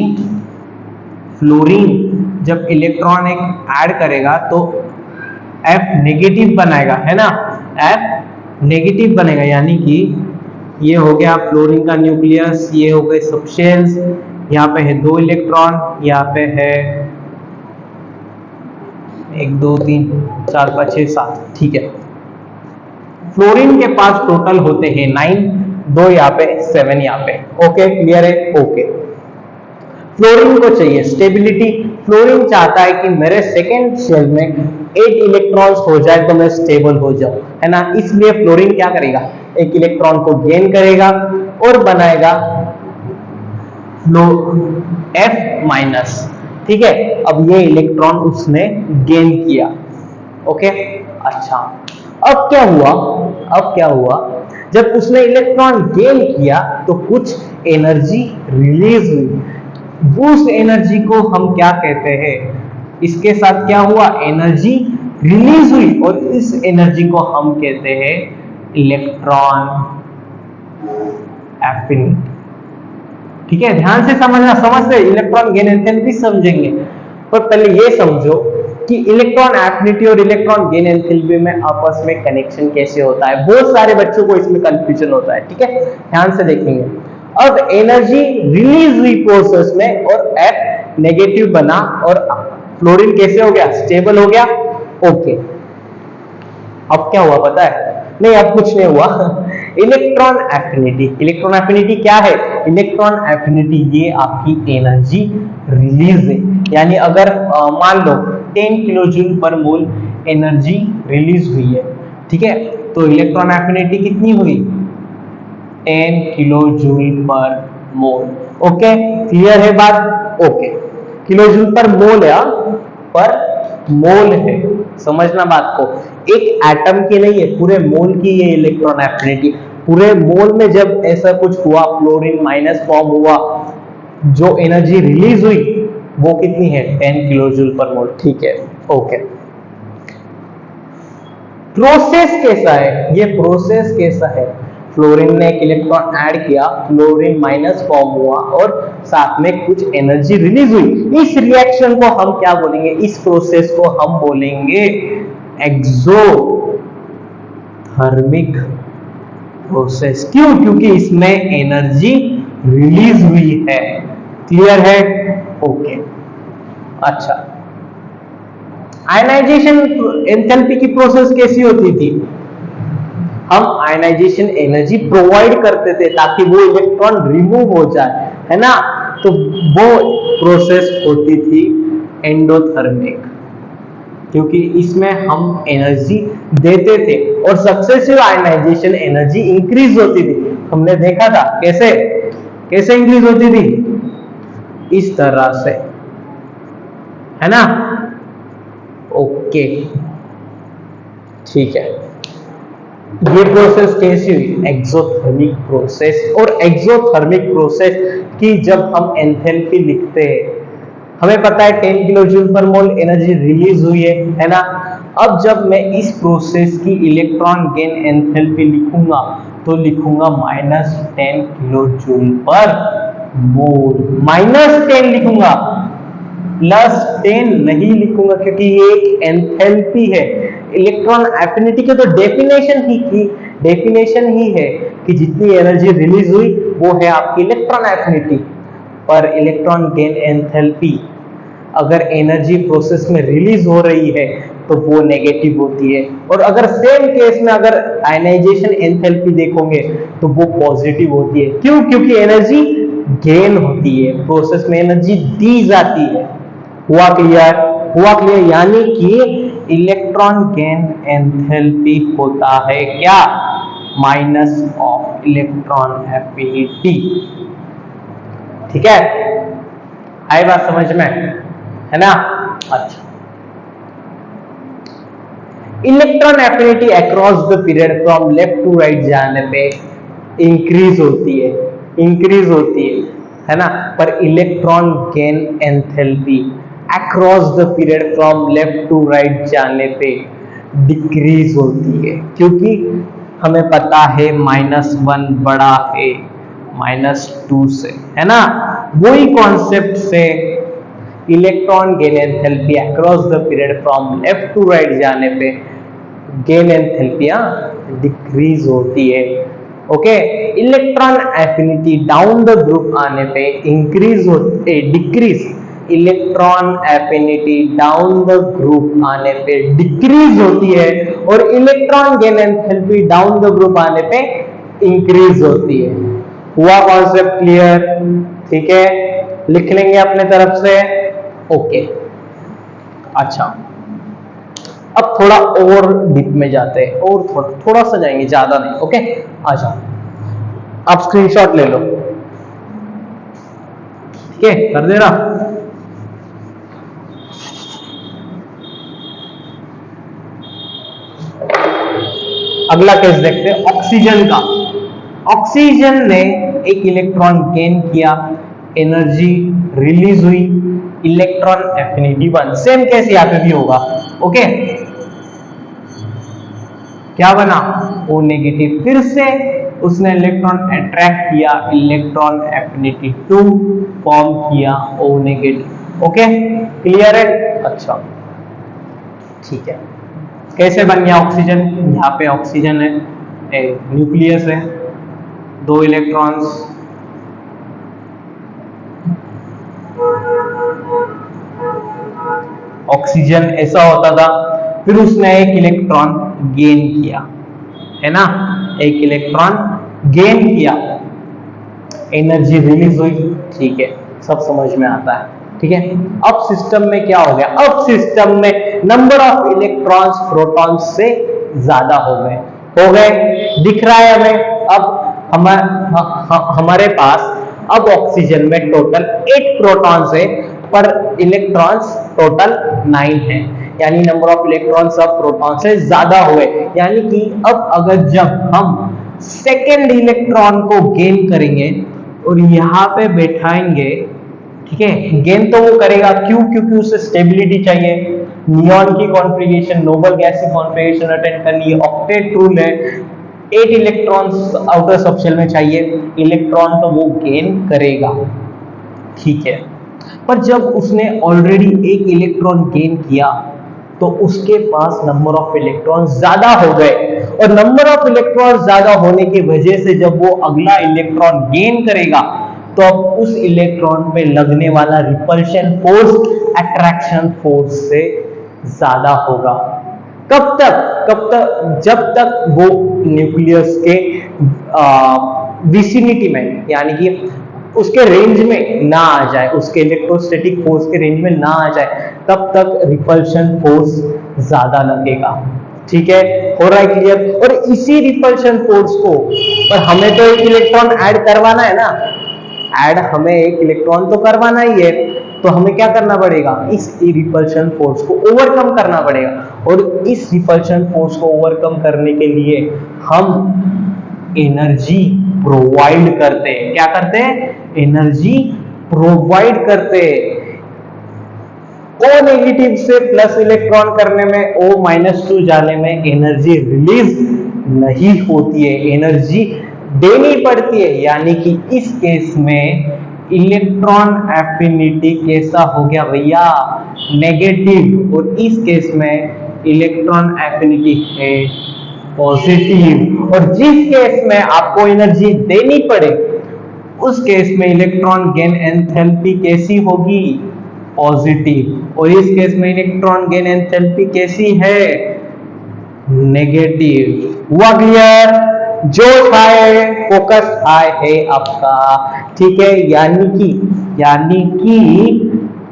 फ्लोरीन जब इलेक्ट्रॉन एक ऐड करेगा तो F नेगेटिव बनाएगा, है ना, F नेगेटिव बनेगा, यानी कि ये हो गया फ्लोरीन का न्यूक्लियस, ये हो गए सब शेल्स, यहाँ पे है 2 इलेक्ट्रॉन, यहाँ पे है 1 2 3 4 5 6 7, ठीक है। फ्लोरीन के पास टोटल होते हैं 9, 2 यहाँ पे 7 यहाँ पे, ओके, क्लियर है, ओके। फ्लोरीन को चाहिए स्टेबिलिटी, फ्लोरीन चाहता है कि मेरे सेकेंड शेल में 8 इलेक्ट्रॉन्स हो जाए तो मैं स्टेबल हो जाऊं, है ना। इसलिए फ्लोरीन क्या करेगा, एक इलेक्ट्रॉन को गेन करेगा और बनाएगा F-, ठीक है। अब ये इलेक्ट्रॉन उसने गेन किया, ओके। अच्छा, अब क्या हुआ, जब उसने इलेक्ट्रॉन गेन किया तो कुछ एनर्जी रिलीज हुई, उस एनर्जी को हम क्या कहते हैं, इसके साथ क्या हुआ, एनर्जी रिलीज हुई और इस एनर्जी को हम कहते हैं इलेक्ट्रॉन एफिनिटी। ठीक है, ध्यान से समझना, समझते इलेक्ट्रॉन गेन एंथैल्पी समझेंगे, पर पहले ये समझो कि इलेक्ट्रॉन एफिनिटी और इलेक्ट्रॉन गेन एंथैल्पी में आपस में कनेक्शन कैसे होता है। बहुत सारे बच्चों को इसमें कंफ्यूजन होता है। ठीक है, ध्यान से देखेंगे। अब एनर्जी रिलीज हुई प्रोसेस में और एफ नेगेटिव बना और फ्लोरीन कैसे हो गया, स्टेबल हो गया। ओके, अब क्या हुआ पता है, नहीं अब कुछ नहीं हुआ। इलेक्ट्रॉन एफिनिटी, इलेक्ट्रॉन एफिनिटी क्या है, इलेक्ट्रॉन एफिनिटी ये आपकी एनर्जी रिलीज है। यानी अगर मान लो 10 किलो जूल पर मोल एनर्जी रिलीज हुई है, ठीक है, तो इलेक्ट्रॉन एफिनिटी कितनी हुई, 10 किलो जूल पर मोल। ओके, क्लियर है बात, ओके, किलो जूल पर मोल है, पर मोल है, समझना बात को, एक एटम की नहीं है, पूरे मोल की ये इलेक्ट्रॉन एफिनिटी। पूरे मोल में जब ऐसा कुछ हुआ, फ्लोरीन माइनस फॉर्म हुआ, जो एनर्जी रिलीज हुई वो कितनी है, 10 किलो जूल पर मोल। ठीक है, ओके। प्रोसेस कैसा है, ये प्रोसेस कैसा है, फ्लोरीन ने एक इलेक्ट्रॉन ऐड किया, फ्लोरीन माइनस फॉर्म हुआ और साथ में कुछ एनर्जी रिलीज हुई। इस रिएक्शन को हम क्या बोलेंगे, इस प्रोसेस को हम बोलेंगे एक्सोथर्मिक प्रोसेस। क्यों, क्योंकि इसमें एनर्जी रिलीज हुई है। क्लियर है, ओके। अच्छा, आयनाइजेशन एंथैल्पी की प्रोसेस कैसी होती थी, हम आयनाइजेशन एनर्जी प्रोवाइड करते थे ताकि वो इलेक्ट्रॉन रिमूव हो जाए, है ना, तो वो प्रोसेस होती थी एंडोथर्मिक, क्योंकि इसमें हम एनर्जी देते थे और सक्सेसिव आयनाइजेशन एनर्जी इंक्रीज होती थी। हमने देखा था कैसे कैसे इंक्रीज होती थी, इस तरह से, है ना, ओके, ठीक है। ये प्रोसेस कैसी हुई, एक्सोथर्मिक प्रोसेस। और एक्सोथर्मिक प्रोसेस की जब हम एंथैल्पी लिखते हैं, हमें पता है 10 किलो जूल पर मोल एनर्जी रिलीज हुई है ना। अब जब मैं इस प्रोसेस की इलेक्ट्रॉन गेन एंथैल्पी लिखूंगा तो लिखूंगा -10 किलो जूल पर मोल, -10 लिखूंगा, +10 नहीं लिखूंगा, क्योंकि ये एक एंथैल्पी है। इलेक्ट्रॉन एफिनिटी की तो डेफिनेशन ही है कि जितनी एनर्जी रिलीज हुई वो है आपकी इलेक्ट्रॉन एफिनिटी, पर इलेक्ट्रॉन गेन एंथैल्पी अगर एनर्जी प्रोसेस में रिलीज हो रही है तो वो नेगेटिव होती है, और अगर सेम केस में अगर आयनाइजेशन एंथैल्पी देखोगे तो वो पॉजिटिव होती है। क्यों, क्योंकि एनर्जी गेन होती है, प्रोसेस में एनर्जी दी जाती है। हुआ क्लियर, हुआ क्लियर, यानी कि इलेक्ट्रॉन गेन एंथैल्पी होता है क्या, माइनस ऑफ इलेक्ट्रॉन एफिनिटी। ठीक है, आई बात समझ में, है ना। अच्छा, electron affinity across the period from left to right जाने पे इंक्रीज होती है, इंक्रीज होती है ना, पर electron gain enthalpy across the period from left to right जाने पे डिक्रीज होती है, क्योंकि हमें पता है -1 बड़ा है -2 से, है ना। वही कॉन्सेप्ट से electron gain enthalpy across the period from left to right जाने पे गेन एंथैल्पियां डिक्रीज होती है। Okay, electron affinity down the group आने पे इंक्रीज होती है, decrease, electron affinity down the group आने पे डिक्रीज होती है, और electron gain enthalpy down the group आने पे इंक्रीज होती है। हुआ कॉन्सेप्ट क्लियर, ठीक है, लिख लेंगे अपने तरफ से, ओके। अच्छा, अब थोड़ा और डीप में जाते हैं, और थोड़ा सा जाएंगे, ज्यादा नहीं, ओके। आ जाओ, आप स्क्रीनशॉट ले लो, ठीक है, कर देना। अगला केस देखते हैं, ऑक्सीजन का। ऑक्सीजन ने एक इलेक्ट्रॉन गेन किया, एनर्जी रिलीज हुई, इलेक्ट्रॉन एफिनिटी 1। सेम केस यहाँ पे भी होगा। ओके, क्या बना? O negative. फिर से उसने इलेक्ट्रॉन अट्रैक्ट किया, इलेक्ट्रॉन एफिनिटी 2 फॉर्म किया, O नेगेटिव। ओके, क्लियर है? अच्छा, ठीक है। कैसे बन गया ऑक्सीजन? यहाँ पे ऑक्सीजन है, न्यूक्लियस है, 2 इलेक्ट्रॉन्स, ऑक्सीजन ऐसा होता था। फिर उसने एक इलेक्ट्रॉन गेन किया, है ना, एक इलेक्ट्रॉन गेन किया, एनर्जी रिलीज हुई। ठीक है, सब समझ में आता है। ठीक है, अब सिस्टम में क्या हो गया? अब सिस्टम में नंबर ऑफ इलेक्ट्रॉन्स प्रोटॉन्स से ज्यादा हो गए, दिख रहा है हमें। अब हमारे पास अब ऑक्सीजन में टोटल 8 प्रोटॉन्स है, पर इलेक्ट्रॉन्स टोटल 9 है, यानी नंबर ऑफ इलेक्ट्रॉन्स अब प्रोटॉन से ज्यादा हुए। यानी कि अब अगर जब हम सेकेंड इलेक्ट्रॉन को गेन करेंगे और यहाँ पे बैठाएंगे, ठीक है, गेन तो वो करेगा, क्यों? क्योंकि उसे स्टेबिलिटी चाहिए, नियॉन की कॉन्फ़िगरेशन, नोबल गैस की कॉन्फ़िगरेशन अटेंड करनी है, ऑक्टेट रूल है, 8 इलेक्ट्रॉन्स आउटर सबशेल में चाहिए, इलेक्ट्रॉन तो वो गेन करेगा। ठीक है, पर जब उसने ऑलरेडी एक इलेक्ट्रॉन गेन किया तो उसके पास नंबर ऑफ इलेक्ट्रॉन ज्यादा हो गए, और नंबर ऑफ इलेक्ट्रॉन ज्यादा होने की वजह से जब वो अगला इलेक्ट्रॉन गेन करेगा तो अब उस इलेक्ट्रॉन पे लगने वाला रिपल्शन फोर्स अट्रैक्शन फोर्स से ज्यादा होगा। कब तक? जब तक वो न्यूक्लियस के विसिनिटी में, यानी कि उसके रेंज में ना आ जाए, उसके इलेक्ट्रोस्टैटिक फोर्स के रेंज में ना आ जाए, तब तक रिपल्शन फोर्स ज्यादा लगेगा। ठीक है, हो रहा है क्लियर? और इसी रिपल्शन फोर्स को, पर हमें तो एक इलेक्ट्रॉन ऐड करवाना है ना, ऐड हमें एक इलेक्ट्रॉन तो करवाना ही है, तो हमें क्या करना पड़ेगा? इस रिपल्शन फोर्स को ओवरकम करना पड़ेगा, और इस रिपल्शन फोर्स को ओवरकम करने के लिए हम एनर्जी प्रोवाइड करते हैं। क्या करते हैं? एनर्जी प्रोवाइड करते हैं। O नेगेटिव से प्लस इलेक्ट्रॉन करने में, O-2 जाने में एनर्जी रिलीज नहीं होती है, एनर्जी देनी पड़ती है। यानी कि इस केस में इलेक्ट्रॉन एफिनिटी कैसा हो गया भैया? नेगेटिव। और इस केस में इलेक्ट्रॉन एफिनिटी है पॉजिटिव। और जिस केस में आपको एनर्जी देनी पड़े उस केस में इलेक्ट्रॉन गेन एंथैल्पी कैसी होगी? पॉजिटिव। और इस केस में इलेक्ट्रॉन गेन एंथैल्पी कैसी है? नेगेटिव। हुआ क्लियर? जो हाई फोकस हाई है आपका। ठीक है, यानी कि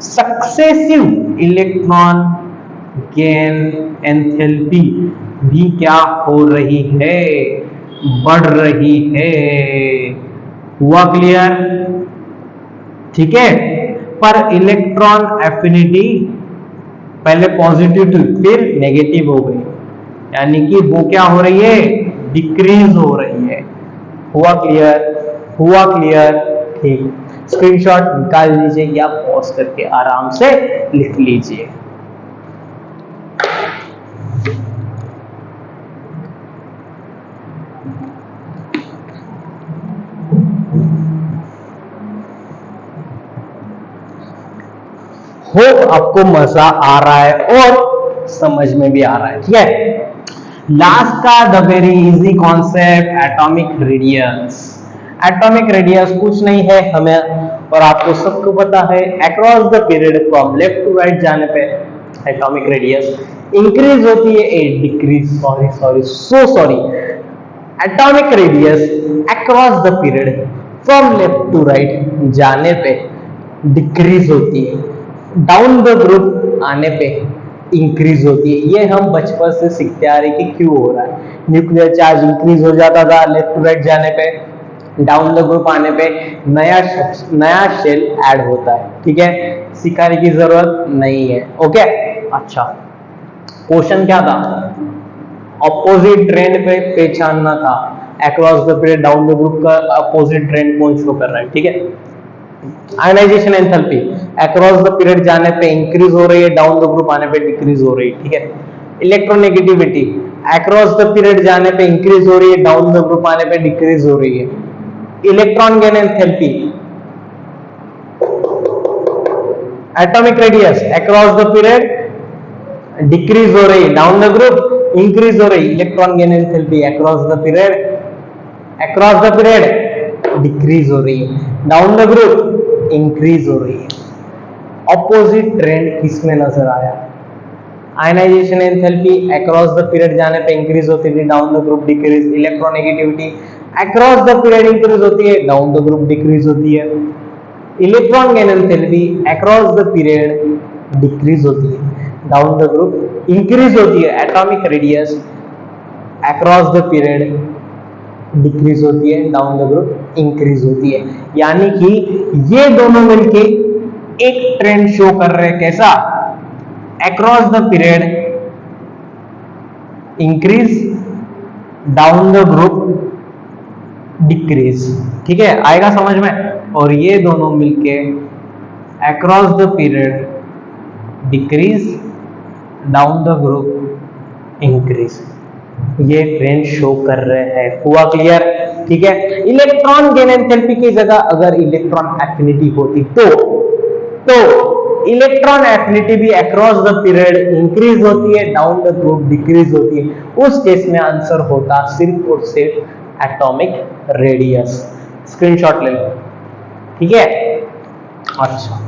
सक्सेसिव इलेक्ट्रॉन गेन एंथैल्पी भी क्या हो रही है? बढ़ रही है। हुआ क्लियर? ठीक है, पर इलेक्ट्रॉन एफिनिटी पहले पॉजिटिव थी फिर नेगेटिव हो गई, यानी कि वो क्या हो रही है? डिक्रीज हो रही है। हुआ क्लियर? हुआ क्लियर? ठीक, स्क्रीनशॉट निकाल लीजिए या पॉज करके आराम से लिख लीजिए। होप आपको मजा आ रहा है और समझ में भी आ रहा है। ठीक है, लास्ट का the very easy concept, atomic radius. Atomic radius कुछ नहीं है हमें और आपको सबको पता है, across the period from left to right जाने पे एटॉमिक रेडियस इंक्रीज होती है, decrease, sorry, atomic radius across the period from left to right जाने पे डिक्रीज होती है, डाउन द ग्रुप आने पे इंक्रीज होती है। ये हम बचपन से सीखते आ रहे कि क्यों हो रहा है। न्यूक्लियर चार्ज इंक्रीज हो जाता था लेफ्ट टू राइट जाने पे, डाउन द ग्रुप आने पे नया शेल ऐड होता है। ठीक है, सिखाने की जरूरत नहीं है। ओके, अच्छा, क्वेश्चन क्या था? ऑपोजिट ट्रेंड पे पहचानना था। Across the period down the group का अपोजिट ट्रेंड कौन शो कर रहा है, ठीक है। Ionization enthalpy across the period जाने पे इंक्रीज हो रही है, डाउन द ग्रुप आने पे डिक्रीज हो रही है, ठीक है। इलेक्ट्रोनेगेटिविटी अक्रॉस द पीरियड जाने पे इंक्रीज हो रही है, डाउन द ग्रुप आने पे डिक्रीज हो रही है। Electron gain enthalpy atomic radius across the period decrease हो रही, डाउन द ग्रुप इंक्रीज हो रही। Electron gain enthalpy across the period decrease हो रही है, डाउन द ग्रुप इंक्रीज हो रही है। ऑपोजिट ट्रेंड किसमें नजर आया? Ionization enthalpy across the period जाने पे इंक्रीज होती थी, down the group decrease. Electronegativity across the period increase होती है, डाउन द ग्रुप डिक्रीज होती है। Electron gain enthalpy across the period decrease होती है, डाउन द ग्रुप इंक्रीज होती है। Atomic radius across the period decrease होती है, डाउन द ग्रुप इंक्रीज होती है। यानी कि ये दोनों मिलके एक ट्रेंड शो कर रहे हैं, कैसा? Across the period increase, down the group decrease, ठीक है, आएगा समझ में। और ये दोनों मिलके across the period decrease, down the group increase, ये ट्रेंड शो कर रहे हैं। हुआ क्लियर? ठीक है। इलेक्ट्रॉन गेन एंथैल्पी की जगह अगर इलेक्ट्रॉन एफिनिटी होती तो इलेक्ट्रॉन एफिनिटी भी अक्रॉस द पीरियड इंक्रीज होती है, डाउन द ग्रुप डिक्रीज होती है। उस केस में आंसर होता सिर्फ और सिर्फ एटॉमिक रेडियस। स्क्रीनशॉट ले लो, ठीक है। अच्छा,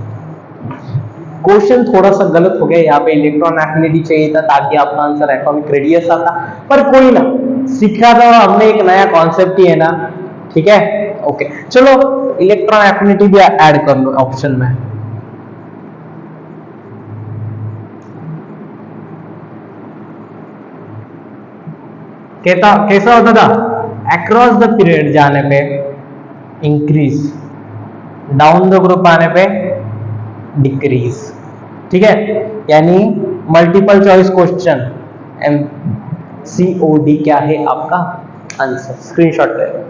क्वेश्चन थोड़ा सा गलत हो गया, यहाँ पे इलेक्ट्रॉन एफिनिटी चाहिए था ताकि आपका आंसर एटॉमिक रेडियस आता, पर कोई ना, सीखा था हमने, एक नया कॉन्सेप्ट ही है ना, ठीक है। ओके, चलो इलेक्ट्रॉन एफिनिटी भी ऐड कर लो ऑप्शन में। कैसा होता था? अक्रॉस द पीरियड जाने पे इंक्रीज, डाउन द ग्रुप आने पे डिक्रीज, ठीक है। यानी मल्टीपल चॉइस क्वेश्चन, MCOD क्या है आपका आंसर? स्क्रीनशॉट ले लो,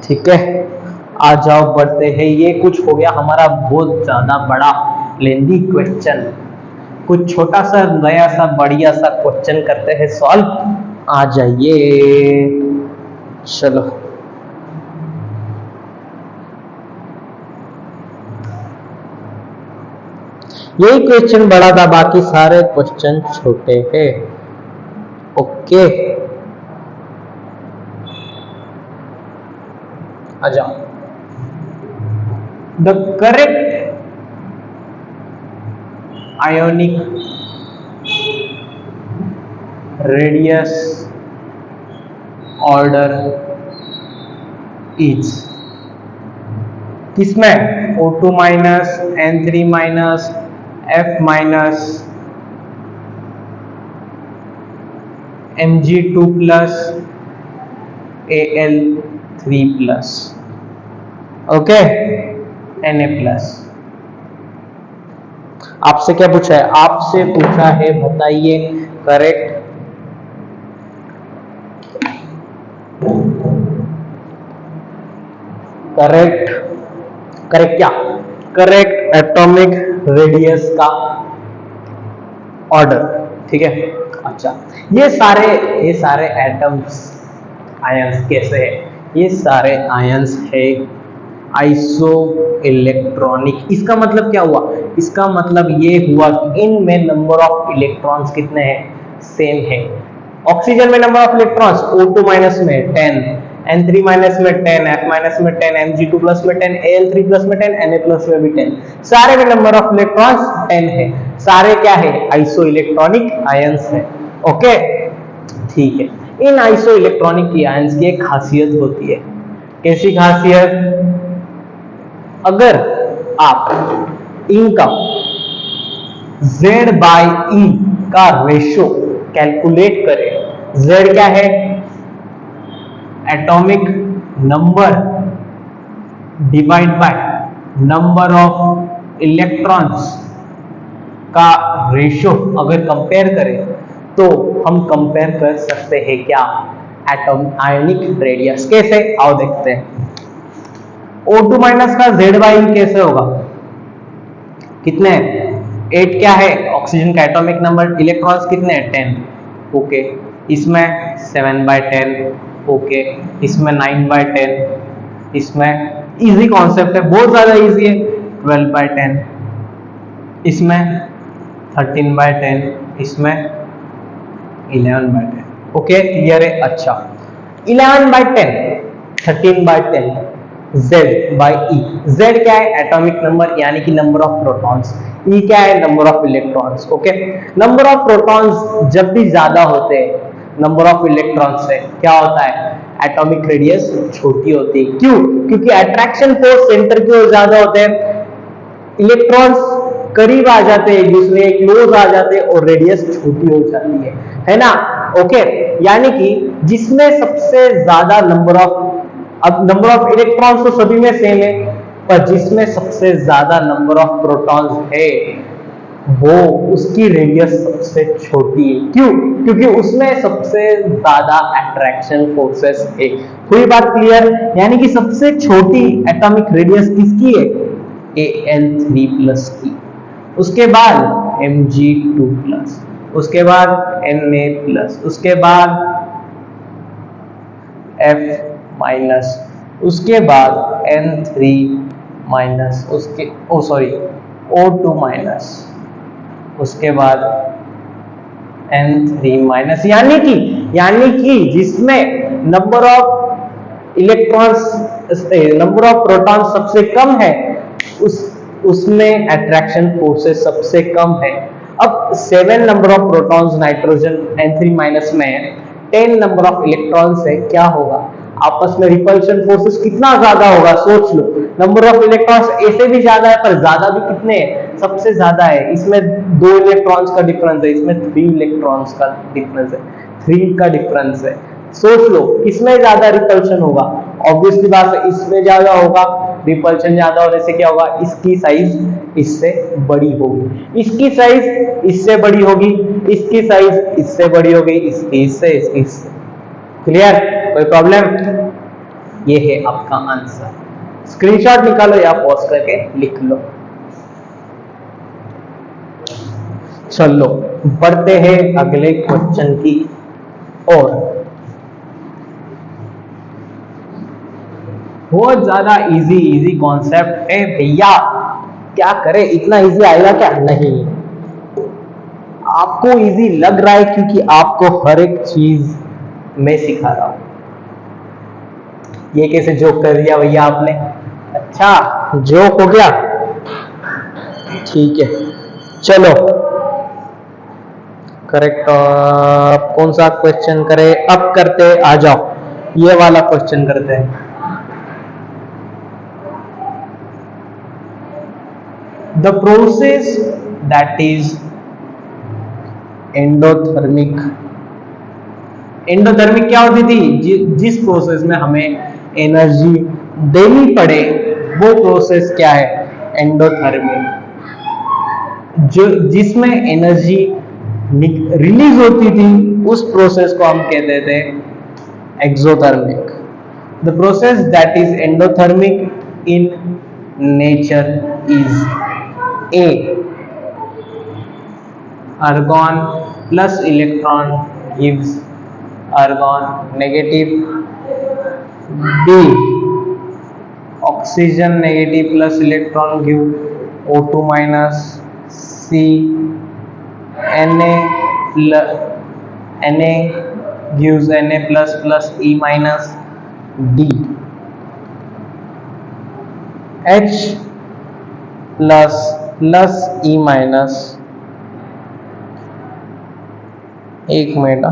ठीक है। आ जाओ, बढ़ते हैं। ये कुछ हो गया हमारा बहुत ज्यादा बड़ा लेंदी क्वेश्चन, कुछ छोटा सा नया सा बढ़िया सा क्वेश्चन करते हैं सॉल्व। आ जाइए, चलो। यही क्वेश्चन बड़ा था, बाकी सारे क्वेश्चन छोटे हैं। ओके, आ जाओ। The correct ionic radius order is, किसमें? O2 minus, N3 minus, F minus, Mg2 plus, Al3 plus, okay, Na plus. आपसे क्या पूछा है? आपसे पूछा है, बताइए करेक्ट क्या? करेक्ट एटॉमिक रेडियस का ऑर्डर, ठीक है। अच्छा, ये सारे एटम्स, आयंस कैसे है? ये सारे आयंस है आइसो इलेक्ट्रॉनिक। इसका मतलब क्या हुआ? इसका मतलब ये हुआ कि इनमें नंबर ऑफ इलेक्ट्रॉन्स कितने हैं? सेम है। ऑक्सीजन में number of electrons O2 minus में 10, N3 माइनस में 10, F माइनस में 10, Mg2 प्लस में 10, Al3 प्लस में 10, Na प्लस में भी 10। सारे में नंबर ऑफ इलेक्ट्रॉन्स 10 है। सारे क्या है? आइसो इलेक्ट्रॉनिक आयंस है। ओके, ठीक है। इन आइसो इलेक्ट्रॉनिक आयंस की एक खासियत होती है। कैसी खासियत? अगर आप इनका Z बाई E का रेशो कैलकुलेट करें, Z क्या है? Atomic number divide by number of electrons का रेशो अगर कंपेयर करें तो हम कंपेयर कर सकते हैं क्या? Atom ionic radius. कैसे, आओ देखते हैं। O2 माइनस का Z/E कैसे होगा, कितने 8 क्या है ऑक्सीजन का एटॉमिक नंबर, इलेक्ट्रॉन्स कितने 10, ओके। इसमें 7/10, ओके। इसमें 9/10, इसमें इजी कॉन्सेप्ट है, बहुत ज्यादा इजी है, 12/10, इसमें 13/10, इसमें 11/10, ओके। क्लियर है, अच्छा। 11/10, 13/10, Z/E। Z क्या है, एटॉमिक नंबर यानी कि नंबर ऑफ प्रोटॉन्स, E क्या है, number of electrons, okay. Number of protons जब भी ज्यादा होते हैं नंबर ऑफ इलेक्ट्रॉन्स से, क्या होता है, एटॉमिक रेडियस छोटी होती है। क्यों, क्योंकि अट्रैक्शन फोर्स सेंटर की ओर ज्यादा होते हैं, इलेक्ट्रॉन्स करीब आ जाते हैं एक दूसरे, क्लोज आ जाते हैं और रेडियस छोटी हो जाती है ना, ओके। यानी कि जिसमें सबसे ज्यादा नंबर ऑफ, अब नंबर ऑफ इलेक्ट्रॉन्स तो सभी में सेम है, पर जिसमें सबसे ज्यादा नंबर ऑफ प्रोटॉन्स है वो उसकी रेडियस सबसे छोटी है। क्यों, क्योंकि उसमें सबसे ज्यादा अट्रैक्शन फोर्सेस है। हुई बात क्लियर, यानी कि सबसे छोटी एटॉमिक रेडियस किसकी है, Al3+ की, उसके बाद Mg2+, उसके बाद Na+, उसके बाद F-, उसके बाद N3-, उसके O2-, उसके बाद N3-, यानी कि जिसमें number of electrons, number of proton सबसे कम है उसमें अट्रैक्शन फोर्सेस सबसे कम है। अब 7 number of protons nitrogen N3- में है, 10 नंबर ऑफ इलेक्ट्रॉन्स है, क्या होगा, आपस में रिपल्शन फोर्सेस कितना ज्यादा होगा, सोच लो। नंबर ऑफ इलेक्ट्रॉन्स ऐसे भी ज्यादा है, पर ज्यादा भी कितने हैं, सबसे ज्यादा है। इसमें 2 इलेक्ट्रॉन्स का डिफरेंस है, इसमें 3 इलेक्ट्रॉन्स का डिफरेंस है, 3 का डिफरेंस है। सोच लो किसमें ज्यादा रिपल्शन होगा, ऑब्वियसली बात है इसमें ज्यादा होगा। रिपल्शन ज्यादा होने से क्या होगा, इसकी साइज इससे बड़ी होगी, इसकी साइज इससे बड़ी होगी, इसकी साइज इससे बड़ी होगी, इसकी इससे। क्लियर, कोई प्रॉब्लम, ये है आपका आंसर। स्क्रीनशॉट निकालो या पॉज करके लिख लो। चलो बढ़ते हैं अगले क्वेश्चन की ओर। बहुत ज्यादा इजी कॉन्सेप्ट है भैया, क्या करें, इतना इजी आएगा क्या, नहीं। आपको इजी लग रहा है क्योंकि आपको हर एक चीज मैं सिखा रहा हूं। ये कैसे जोक कर दिया भैया आपने, अच्छा जोक हो गया, ठीक है। चलो करेक्ट, कौन सा क्वेश्चन करे, अब करते, आ जाओ ये वाला क्वेश्चन करते हैं। The process that is endothermic, endothermic क्या होती थी, जिस प्रोसेस में हमें एनर्जी देनी पड़े वो प्रोसेस क्या है, एंडोथर्मिक। जो जिसमें एनर्जी रिलीज होती थी उस प्रोसेस को हम कहते थे exothermic. The process that is endothermic in nature is A, argon plus electron gives argon negative, B, oxygen negative plus electron give O2 minus, C, Na gives Na plus plus E minus, D, H plus plus E minus, एक minute,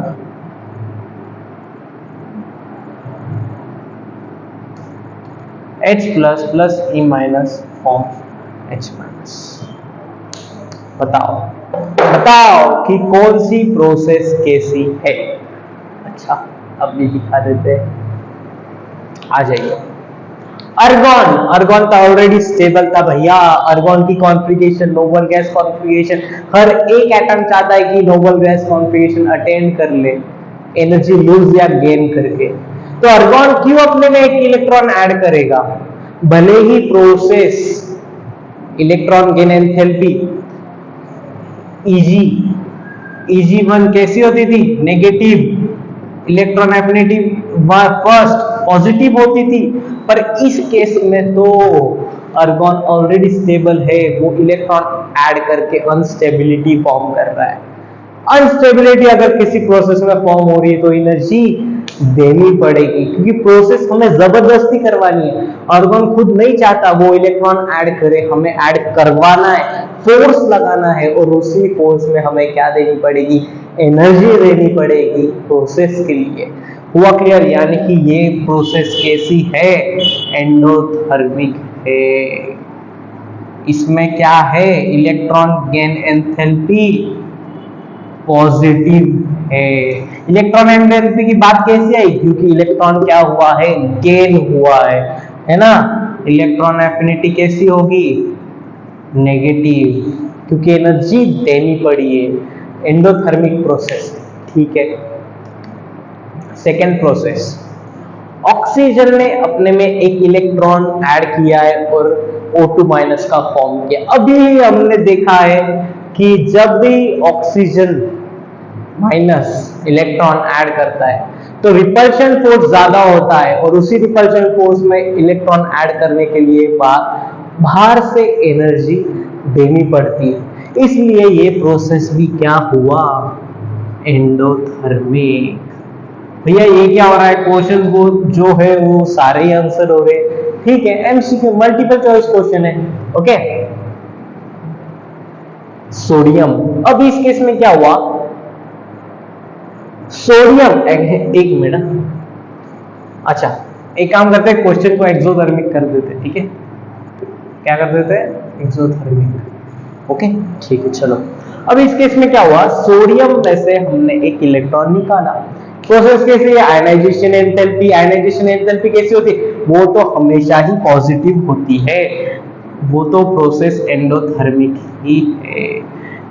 H plus plus E minus form H minus. बताओ कि कौन सी process कैसी है। अच्छा अब भी दिखा देते हैं, आ जाइए। अर्गोन तो ऑलरेडी स्टेबल था भैया, अर्गोन की कॉन्फ़िगरेशन नोबल गैस कॉन्फ़िगरेशन, हर एक एटम चाहता है कि नोबल गैस कॉन्फ़िगरेशन अटेन कर ले, एनर्जी लूज या गेन करके। तो आर्गॉन क्यों अपने में एक इलेक्ट्रॉन ऐड करेगा? भले ही process electron gain enthalpy Eg1 कैसी होती थी? Negative. Electron affinity first positive होती थी, पर इस केस में तो आर्गॉन ऑलरेडी स्टेबल है, वो इलेक्ट्रॉन ऐड करके अनस्टेबिलिटी फॉर्म कर रहा है। अनस्टेबिलिटी अगर किसी प्रोसेस में फॉर्म हो रही है तो एनर्जी देनी पड़ेगी, क्योंकि प्रोसेस हमें जबरदस्ती करवानी है। आर्गॉन खुद नहीं चाहता वो इलेक्ट्रॉन ऐड करे, हमें ऐड करवाना है, फोर्स लगाना है, और उसी फोर्स में हमें क्या देनी पड़ेगी? एनर्जी देनी पड़ेगी प्रोसेस के लिए। हुआ क्लियर? यानी कि ये प्रोसेस कैसी है? एंडोथर्मिक है। इसमें क्या है? इलेक्ट्रॉन गेन एंथैल्पी पॉजिटिव है। इलेक्ट्रॉन एंथैल्पी की बात कैसे आई? क्योंकि इलेक्ट्रॉन क्या हुआ है? गेन हुआ है ना? इलेक्ट्रॉन एफिनिटी कैसी होगी? नेगेटिव, क्योंकि एनर्जी देनी पड़ी है। एंडोथर्मिक प्रोसेस, ठीक है। सेकेंड प्रोसेस, ऑक्सीजन ने अपने में एक इलेक्ट्रॉन ऐड किया है और O2 माइनस का फॉर्म किया। अभी हमने देखा है कि जब भी ऑक्सीजन माइनस इलेक्ट्रॉन ऐड करता है तो रिपल्शन फोर्स ज्यादा होता है, और उसी रिपल्शन फोर्स में इलेक्ट्रॉन ऐड करने के लिए बाहर से एनर्जी देनी पड़ती है। इसलिए ये प्रोसेस भी क्या हुआ? एंडोथर्मिक। भैया ये क्या हो रहा है? क्वेश्चन वो जो है वो सारे ही आंसर हो रहे, ठीक है। एमसीक्यू मल्टीपल चॉइस क्वेश्चन है, ओके। सोडियम, अब इस केस में क्या हुआ? सोडियम, एक मिनट, अच्छा एक काम करते हैं, क्वेश्चन को एक्सोथर्मिक कर देते, ठीक है। क्या कर देते हैं? एक्सोथर्मिक, ओके ठीक है। चलो अब इस केस में क्या हुआ? सोडियम में से हमने एक इलेक्ट्रॉन निकाला। प्रोसेस कैसी है? Ionization enthalpy. आयनाइजेशन एंथैल्पी कैसी होती है? वो तो हमेशा ही पॉजिटिव होती है, वो तो प्रोसेस एंडोथर्मिक ही है।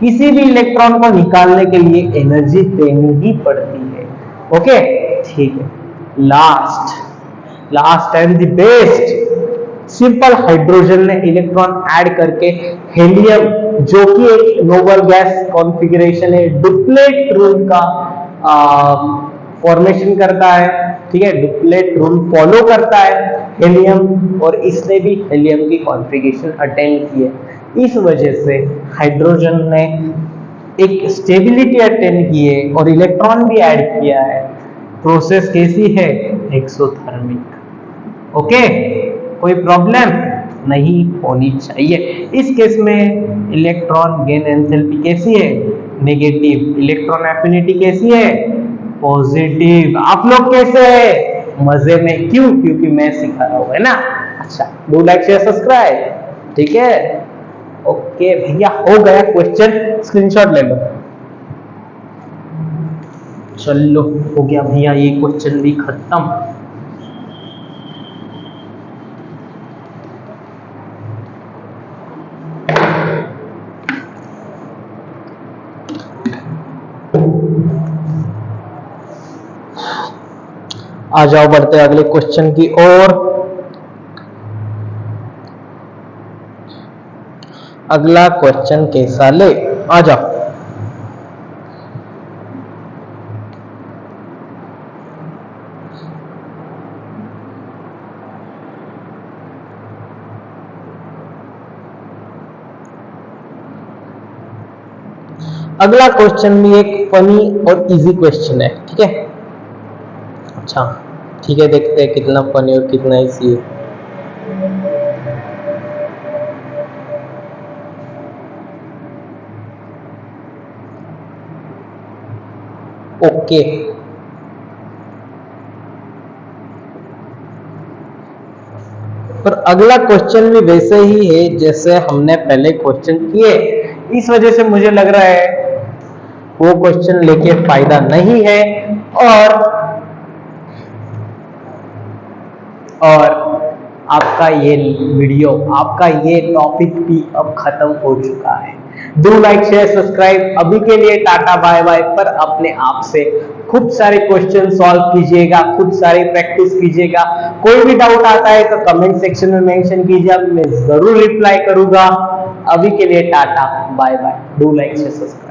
किसी भी इलेक्ट्रॉन को निकालने के लिए एनर्जी देनी ही पड़ती है, ओके ठीक है। Last and the best, simple hydrogen ने इलेक्ट्रॉन ऐड करके हेलियम, जो कि एक नोबल गैस कॉन्फ़िगरेशन है, डुप्लेट रूल का फॉर्मेशन करता है, ठीक है। डुप्लेट रूल फॉलो करता है हेलियम, और इसने भी हेलियम की कॉन्फ़िगरेशन अटेंड की है। इस वजह से हाइड्रोजन ने एक स्टेबिलिटी अटेंड की है और इलेक्ट्रॉन भी ऐड किया है। प्रोसेस कैसी है? Exothermic, okay. कोई प्रॉब्लम नहीं होनी चाहिए। इस केस में इलेक्ट्रॉन गेन एंथैल्पी कैसी है? नेगेटिव। इलेक्ट्रॉन एफिनिटी कैसी है? पॉजिटिव। आप लोग कैसे है? मजे में। क्यों? क्योंकि मैं सिखा रहा हूं, है ना। अच्छा, डू लाइक शेयर सब्सक्राइब, ठीक है। ओके भैया, हो गया क्वेश्चन, स्क्रीनशॉट ले लो। चलो हो गया भैया, ये क्वेश्चन भी खत्म। आ जाओ, बढ़ते हैं अगले क्वेश्चन की ओर। अगला क्वेश्चन कैसा ले? आ जाओ। अगला क्वेश्चन भी एक फनी और इजी क्वेश्चन है, ठीक है। अच्छा ठीक है, देखते हैं कितना फनी और कितना इजी है। ओके, पर अगला क्वेश्चन भी वैसे ही है जैसे हमने पहले क्वेश्चन किए। इस वजह से मुझे लग रहा है वो क्वेश्चन लेके फायदा नहीं है, और आपका ये वीडियो, आपका ये टॉपिक भी अब खत्म हो चुका है। Do like share subscribe. अभी के लिए टाटा बाय बाय। पर अपने आप से खूब सारे क्वेश्चन सॉल्व कीजिएगा, खूब सारी प्रैक्टिस कीजिएगा। कोई भी डाउट आता है तो कमेंट सेक्शन में मेंशन कीजिए, मैं जरूर रिप्लाई करूंगा। अभी के लिए tata bye bye. Do like share subscribe.